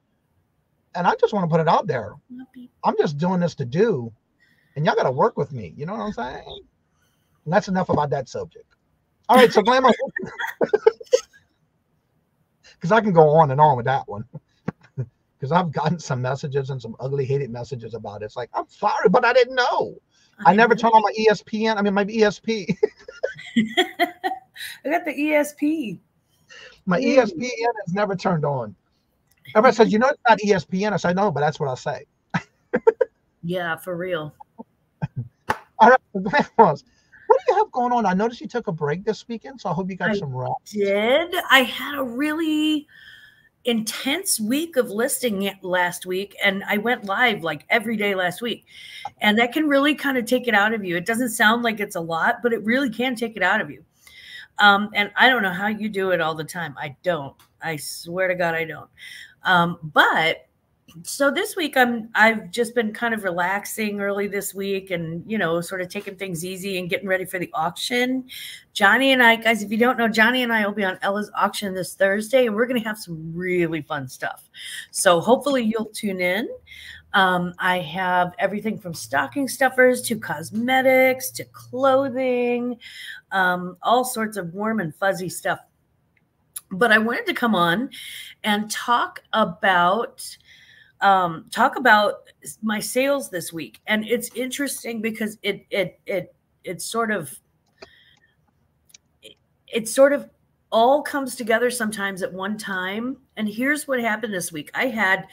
And I just want to put it out there. I'm just doing this to do, and y'all got to work with me. You know what I'm saying? And that's enough about that subject. All right, so Glamour, because I can go on and on with that one, because I've gotten some messages and some ugly, hated messages about it. It's like, I'm sorry, but I didn't know. I never turned on my ESPN. I mean, my ESP.
I got the ESP.
My ESPN is never turned on. Everybody says, you know, it's not ESPN. I say, no, but that's what I say.
Yeah, for real.
All right, what do you have going on? I noticed you took a break this weekend, so I hope you got some rest.
Did. I had a really intense week of listing last week, and I went live like every day last week, and that can really kind of take it out of you. It doesn't sound like it's a lot, but it really can take it out of you. And I don't know how you do it all the time. I don't. I swear to God, I don't. But so this week I've just been kind of relaxing early this week, and sort of taking things easy and getting ready for the auction. Johnny and I, guys, if you don't know, Johnny and I will be on Ella's auction this Thursday, and we're going to have some really fun stuff. So hopefully you'll tune in. I have everything from stocking stuffers to cosmetics to clothing, all sorts of warm and fuzzy stuff. But I wanted to come on and talk about my sales this week. And it's interesting because it sort of all comes together sometimes at one time. And here's what happened this week. I had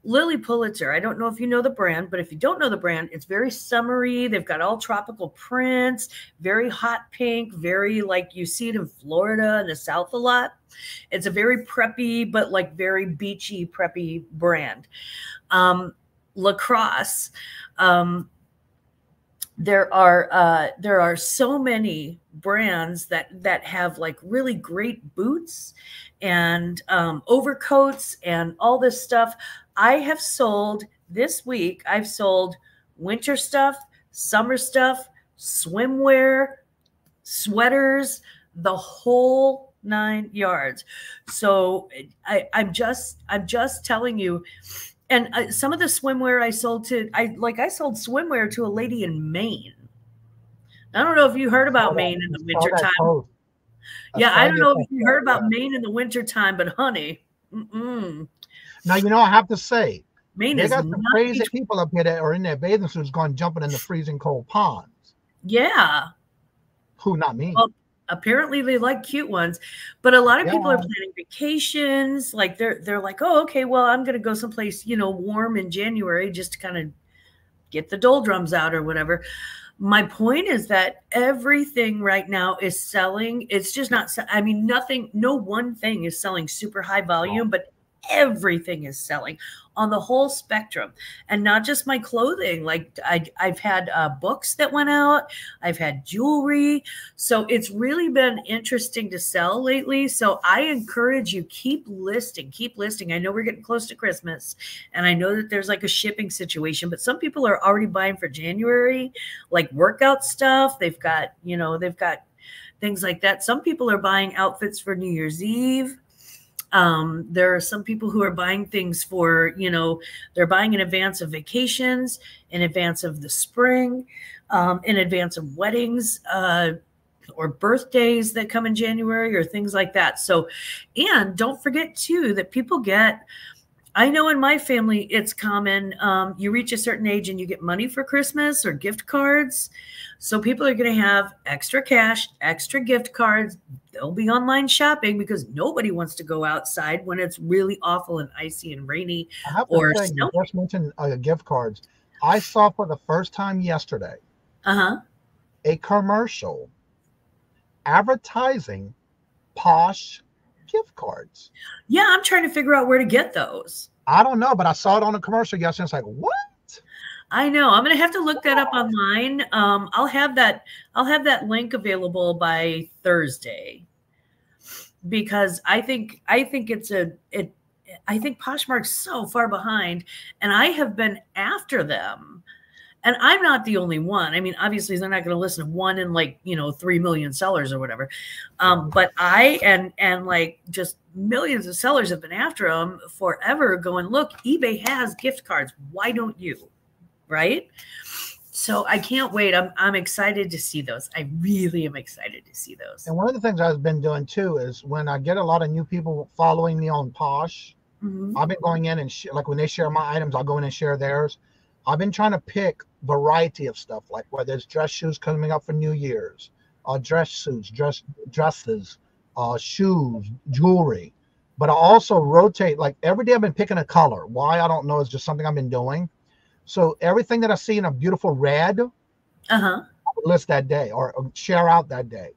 Lily Pulitzer. I don't know if you know the brand, but if you don't know the brand, it's very summery. They've got all tropical prints, very hot pink, very like you see it in Florida and the South a lot. It's a very preppy, but like very beachy, preppy brand. Lacrosse. There are so many brands that have like really great boots and overcoats and all this stuff. I have sold this week. I've sold winter stuff, summer stuff, swimwear, sweaters, the whole 9 yards. So I'm just telling you. And some of the swimwear I sold I sold swimwear to a lady in Maine. I don't know if you heard about Maine in the wintertime. Yeah, I don't know if you heard about Maine in the wintertime, but honey.
Now, I have to say,
Maine
they got some crazy people up here that are in their bathing suits going jumping in the freezing cold ponds.
Yeah.
Who, not me.
Well, apparently they like cute ones, but a lot of people are planning vacations. Like they're like, oh, okay, well, I'm going to go someplace, warm in January just to kind of get the doldrums out or whatever. My point is that everything right now is selling. It's just not, I mean, nothing, no one thing is selling super high volume, but everything is selling on the whole spectrum, and not just my clothing. Like I've had books that went out. I've had jewelry. So it's really been interesting to sell lately. So I encourage you, keep listing, keep listing. I know we're getting close to Christmas, and I know that there's like a shipping situation, but some people are already buying for January, like workout stuff. They've got, you know, they've got things like that. Some people are buying outfits for New Year's Eve. There are some people who are buying things for, you know, they're buying in advance of vacations, in advance of the spring, in advance of weddings, or birthdays that come in January or things like that. So, and don't forget too, that people get, I know in my family, it's common. You reach a certain age and you get money for Christmas or gift cards. So people are going to have extra cash, extra gift cards. They'll be online shopping because nobody wants to go outside when it's really awful and icy and rainy.
I have
or
to say, you just mentioned gift cards. I saw for the first time yesterday a commercial advertising Posh gift cards.
Yeah, I'm trying to figure out where to get those.
I don't know, but I saw it on a commercial yesterday. It's like, what?
I know. I'm going to have to look that up online. I'll have that link available by Thursday, because I think I think Poshmark's so far behind, and I have been after them. And I'm not the only one. I mean, obviously they're not going to listen to one in like, you know, 3 million sellers or whatever. But I and like just millions of sellers have been after them forever, going, look, eBay has gift cards. Why don't you? Right? So I can't wait. I'm excited to see those. I really am excited to see those.
And one of the things I've been doing too is when I get a lot of new people following me on Posh, I've been going in and like when they share my items, I'll go in and share theirs. I've been trying to pick variety of stuff, like whether it's dress shoes coming up for New Year's, dress suits, dresses, shoes, jewelry. But I also rotate, like every day I've been picking a color. Why, I don't know. It's just something I've been doing. So everything that I see in a beautiful red, I would list that day or share out that day.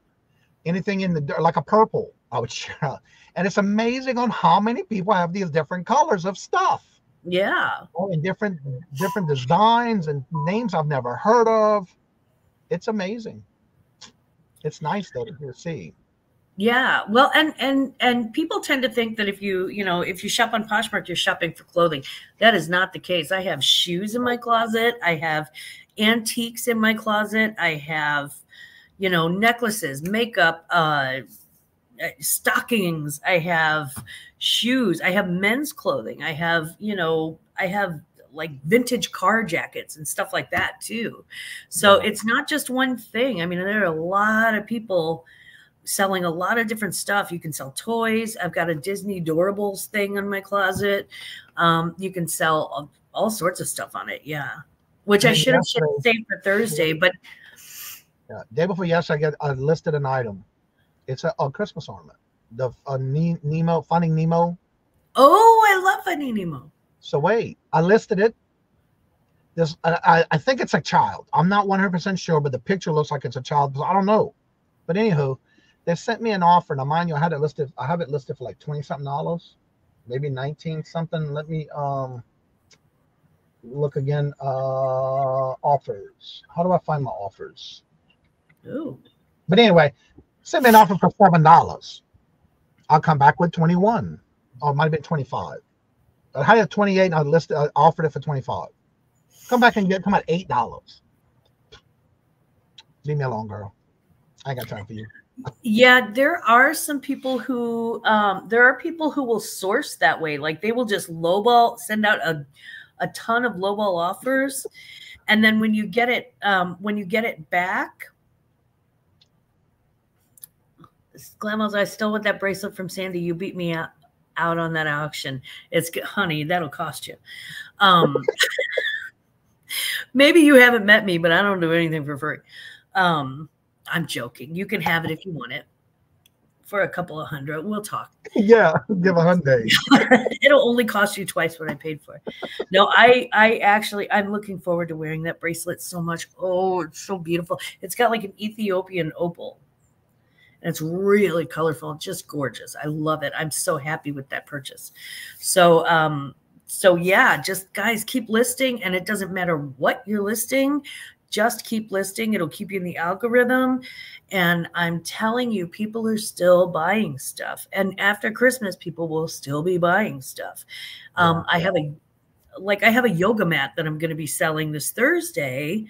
Anything in the, like a purple, I would share out. And it's amazing on how many people have these different colors of stuff.
Yeah.
And different designs and names I've never heard of. It's amazing. It's nice though to see.
Yeah. Well, and people tend to think that if you shop on Poshmark, you're shopping for clothing. That is not the case. I have shoes in my closet. I have antiques in my closet. I have, you know, necklaces, makeup, stockings. I have shoes. I have men's clothing. I have, you know, I have like vintage car jackets and stuff like that too. So it's not just one thing. I mean, there are a lot of people selling a lot of different stuff. You can sell toys. I've got a Disney Doorables thing in my closet. You can sell all sorts of stuff on it. Yeah. Which I should have saved for Thursday, but
day before yesterday, I listed an item. It's a Christmas ornament. The Nemo, Finding Nemo.
Oh, I love Finding Nemo.
So wait, I listed it. I think it's a child. I'm not 100% sure, but the picture looks like it's a child. I don't know. But anywho, they sent me an offer. Now, mind you, I have it listed for like $20-something, maybe 19 something. Let me look again. Offers. How do I find my offers?
Ooh.
But anyway, sent me an offer for $7. I'll come back with 21. Or it might have been 25. I had it 28 and I offered it for 25. Come back and come at $8. Leave me alone, girl. I ain't got time for you.
Yeah, there are some people who will source that way. Like they will just send out a ton of lowball offers, and then when you get it back, Glamos, I still want that bracelet from Sandy. You beat me out on that auction. It's honey, that'll cost you. Maybe you haven't met me, but I don't do anything for free. I'm joking. You can have it if you want it for a couple of hundred. We'll talk.
Yeah, give a Hyundai.
It'll only cost you twice what I paid for. No, I'm looking forward to wearing that bracelet so much. Oh, it's so beautiful. It's got like an Ethiopian opal. And it's really colorful, just gorgeous. I love it. I'm so happy with that purchase. So, so yeah, just guys, keep listing, and it doesn't matter what you're listing. Just keep listing. It'll keep you in the algorithm. And I'm telling you, people are still buying stuff. And after Christmas, people will still be buying stuff. I have a yoga mat that I'm going to be selling this Thursday.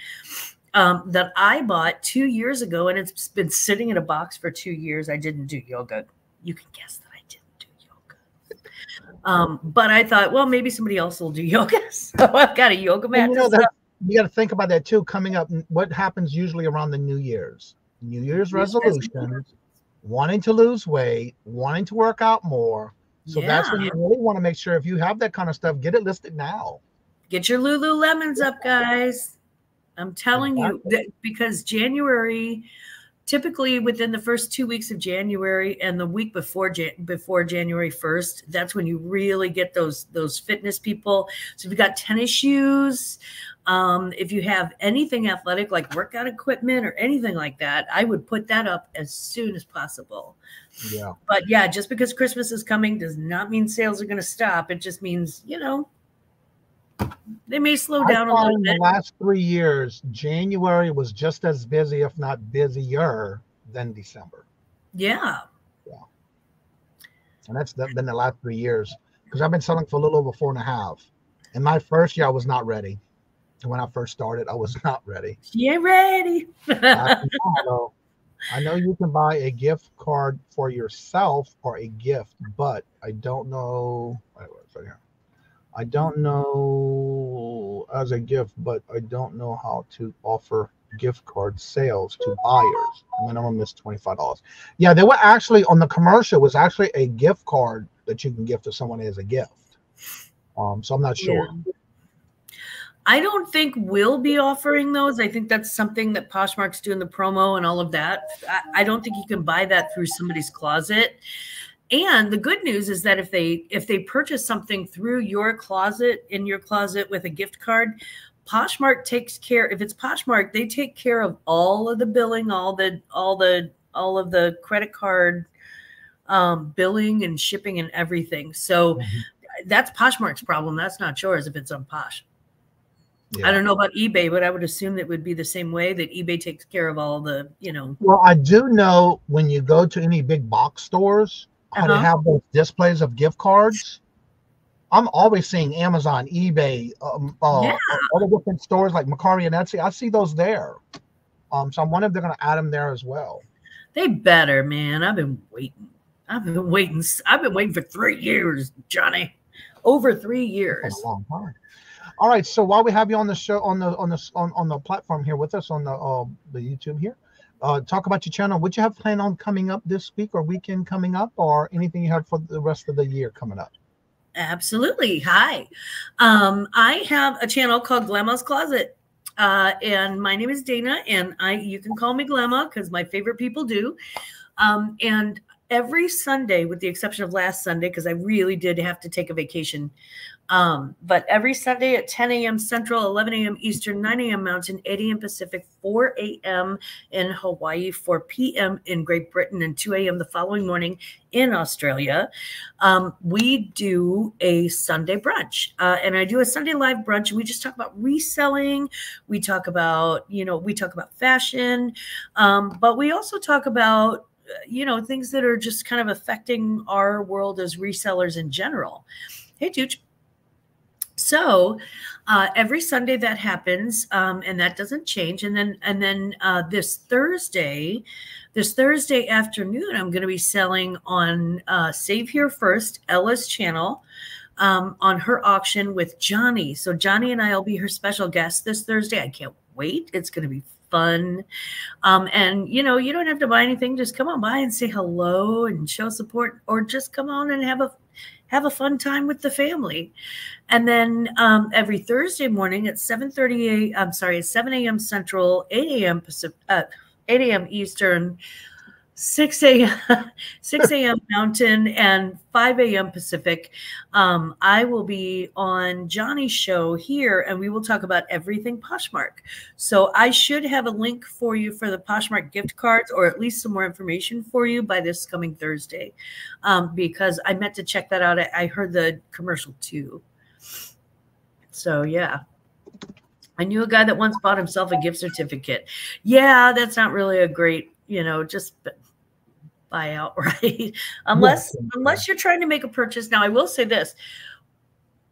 That I bought 2 years ago, and it's been sitting in a box for 2 years. I didn't do yoga. You can guess that I didn't do yoga. But I thought, well, maybe somebody else will do yoga. So I've got a yoga mat.
You got to think about that too. Coming up, what happens usually around the New Year's resolutions, wanting to lose weight, wanting to work out more. So that's when you really want to make sure if you have that kind of stuff, get it listed now.
Get your Lululemons up, guys. I'm telling you that, because January, typically within the first 2 weeks of January and the week before January 1st, that's when you really get those fitness people. So if you've got tennis shoes, if you have anything athletic like workout equipment or anything like that, I would put that up as soon as possible.
Yeah.
But yeah, just because Christmas is coming does not mean sales are going to stop. It just means, they may slow down a little bit.
The last 3 years, January was just as busy, if not busier, than December.
Yeah.
Yeah. And that's been the last 3 years, because I've been selling for a little over 4.5. In my first year, I was not ready. And when I first started, I was not ready.
You ain't ready.
I know you can buy a gift card for yourself or a gift, but I don't know. I don't know as a gift, but I don't know how to offer gift card sales to buyers. Minimum is $25. Yeah, they were actually on the commercial was actually a gift card that you can give to someone as a gift. So I'm not sure.
Yeah. I don't think we'll be offering those. I think that's something that Poshmark's doing the promo and all of that. I don't think you can buy that through somebody's closet. And the good news is that if they purchase something through your closet, in your closet with a gift card, Poshmark takes care. If it's Poshmark, they take care of all of the billing, all of the credit card billing and shipping and everything. So that's Poshmark's problem. That's not yours if it's on Posh. Yeah. I don't know about eBay, but I would assume that would be the same way, that eBay takes care of all the,
Well, I do know when you go to any big box stores, how they have those displays of gift cards. I'm always seeing Amazon, eBay, other different stores like Mercari and Etsy. I see those there. So I'm wondering if they're going to add them there as well.
They better, man. I've been waiting for 3 years, Johnny. Over 3 years.
That's a long time. All right. So while we have you on the show, on the platform here with us on the YouTube here, talk about your channel. What you have planned on coming up this week or weekend coming up, or anything you have for the rest of the year coming up?
Absolutely. Hi. I have a channel called Glamma's Closet. And my name is Dana, and you can call me Glamma because my favorite people do. And every Sunday, with the exception of last Sunday, because I really did have to take a vacation. But every Sunday at 10 a.m. Central, 11 a.m. Eastern, 9 a.m. Mountain, 8 a.m. Pacific, 4 a.m. in Hawaii, 4 p.m. in Great Britain, and 2 a.m. the following morning in Australia, we do a Sunday brunch. And I do a Sunday live brunch, and we just talk about reselling. We talk about, fashion. But we also talk about, things that are just kind of affecting our world as resellers in general. Hey, Tooch. So every Sunday that happens, and that doesn't change. And then this Thursday afternoon, I'm going to be selling on Save Here First, Ella's channel, on her auction with Johnny. So Johnny and I will be her special guest this Thursday. I can't wait. It's going to be fun. And you don't have to buy anything. Just come on by and say hello and show support, or just come on and have a fun time with the family. And then every Thursday morning at 7 a.m. Central, 8 a.m. Pacific, 8 a.m. Eastern, 6 a.m. 6 a.m. Mountain and 5 a.m. Pacific. I will be on Johnny's show here, and we will talk about everything Poshmark. So I should have a link for you for the Poshmark gift cards, or at least some more information for you by this coming Thursday, because I meant to check that out. I heard the commercial too. So yeah. I knew a guy that once bought himself a gift certificate. Yeah, that's not really a great, just buy outright. unless you're trying to make a purchase. Now, I will say this.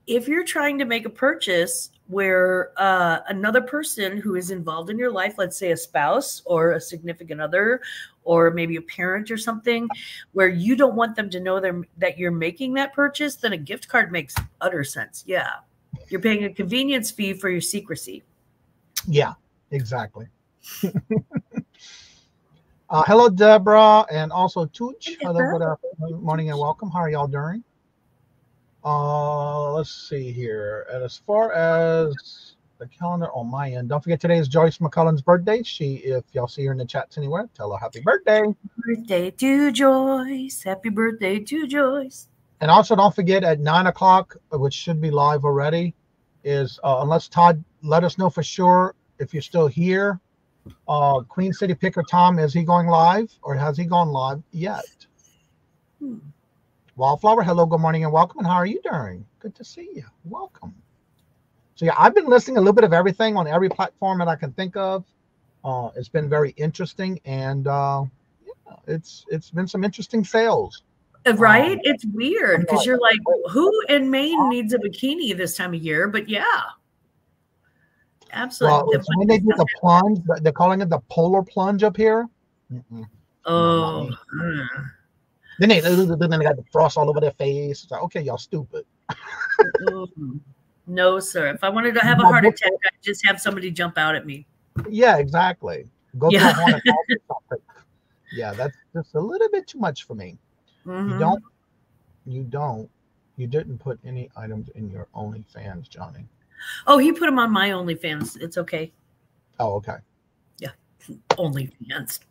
If you're trying to make a purchase where another person who is involved in your life, let's say a spouse or a significant other, or maybe a parent or something, where you don't want them to know that you're making that purchase, then a gift card makes utter sense. Yeah. You're paying a convenience fee for your secrecy.
Yeah, exactly. Hello, Deborah, and also Tooch. Hello, good morning and welcome. How are y'all doing? Let's see here. And as far as the calendar on my end, don't forget today is Joyce McCullen's birthday. If y'all see her in the chats anywhere, tell her happy birthday.
Birthday to Joyce. Happy birthday to Joyce.
And also don't forget at 9 o'clock, which should be live already, is unless Todd let us know for sure if you're still here. Queen City Picker Tom, is he going live or has he gone live yet? Wildflower, hello, good morning and welcome. And how are you doing? Good to see you. Welcome. So yeah, I've been listening a little bit of everything on every platform that I can think of. It's been very interesting, and yeah, it's been some interesting sales.
Right? It's weird because you're like, who in Maine needs a bikini this time of year? But yeah, absolutely.
Well, when they do the plunge, they're calling it the polar plunge up here.
Oh.
Then they got the frost all over their face. It's like, okay, y'all stupid.
No, sir. If I wanted to have a heart attack, I'd just have somebody jump out at me.
Yeah, exactly. Go to a haunted house or something. Yeah, that's just a little bit too much for me. You didn't put any items in your OnlyFans, Johnny.
Oh, he put them on my OnlyFans. It's okay.
Oh, okay.
Yeah, OnlyFans.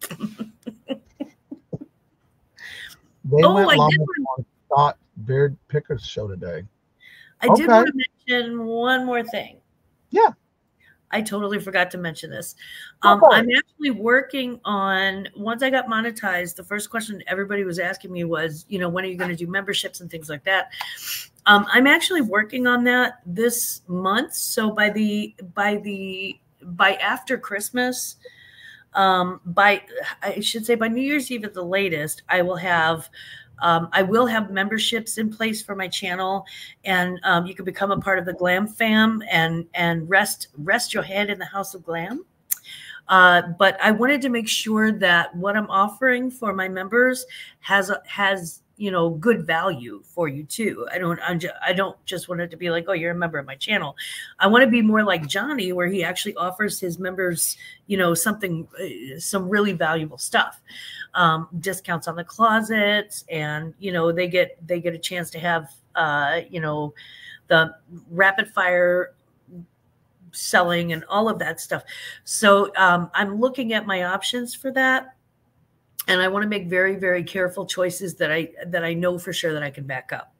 They went live on Scott Beard Picker's show today.
I did want to mention one more thing.
Yeah.
I totally forgot to mention this. I'm actually working on, once I got monetized, the first question everybody was asking me was, when are you going to do memberships and things like that? I'm actually working on that this month. So by after Christmas, I should say by New Year's Eve at the latest, I will have memberships in place for my channel, and you can become a part of the Glam Fam and rest your head in the House of Glam. But I wanted to make sure that what I'm offering for my members has good value for you too. I don't just want it to be like, oh, you're a member of my channel. I want to be more like Johnny, where he actually offers his members, some really valuable stuff, discounts on the closets, and they get a chance to have the rapid fire selling and all of that stuff. So I'm looking at my options for that. And I want to make very, very careful choices that I know for sure that I can back up.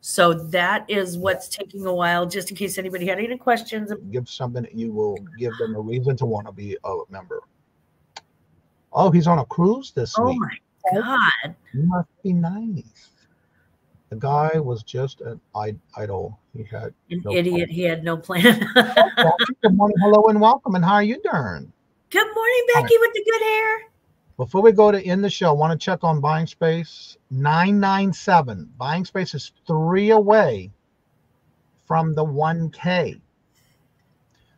So that is what's taking a while, just in case anybody had any questions.
Give something that you will give them a reason to want to be a member. Oh, he's on a cruise this week.
Oh my God.
He must be nice. The guy was just an idol. He had
an idiot. He had no plan.
Good morning, hello, and welcome. And how are you doing?
Good morning, Becky, with the good hair.
Before we go to end the show, I want to check on Buying Space 997. Buying Space is 3 away from the 1K.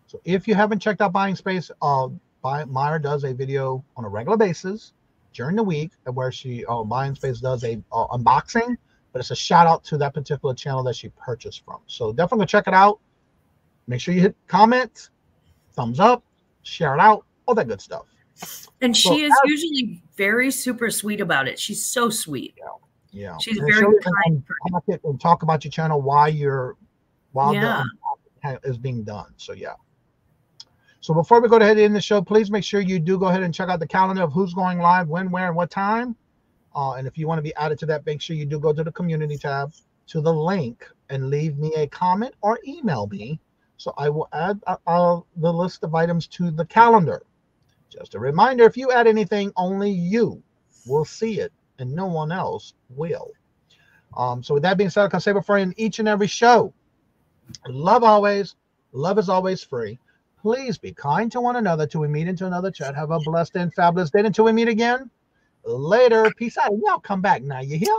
So if you haven't checked out Buying Space, Myra does a video on a regular basis during the week where she Buying Space does a unboxing, but it's a shout out to that particular channel that she purchased from. So definitely check it out. Make sure you hit comment, thumbs up, share it out, all that good stuff.
And she is usually very super sweet about it. She's so sweet.
Yeah.
She's very kind.
And talk about your channel while the is being done. So yeah. So before we go ahead and end the show, please make sure you do go ahead and check out the calendar of who's going live, when, where, and what time. And if you want to be added to that, make sure you do go to the community tab, to the link, and leave me a comment or email me. So I will add the list of items to the calendar. Just a reminder, if you add anything, only you will see it and no one else will. So with that being said, I can say before in each and every show, love always, love is always free. Please be kind to one another till we meet into another chat. Have a blessed and fabulous day until we meet again. Later. Peace out. Y'all come back now. You hear?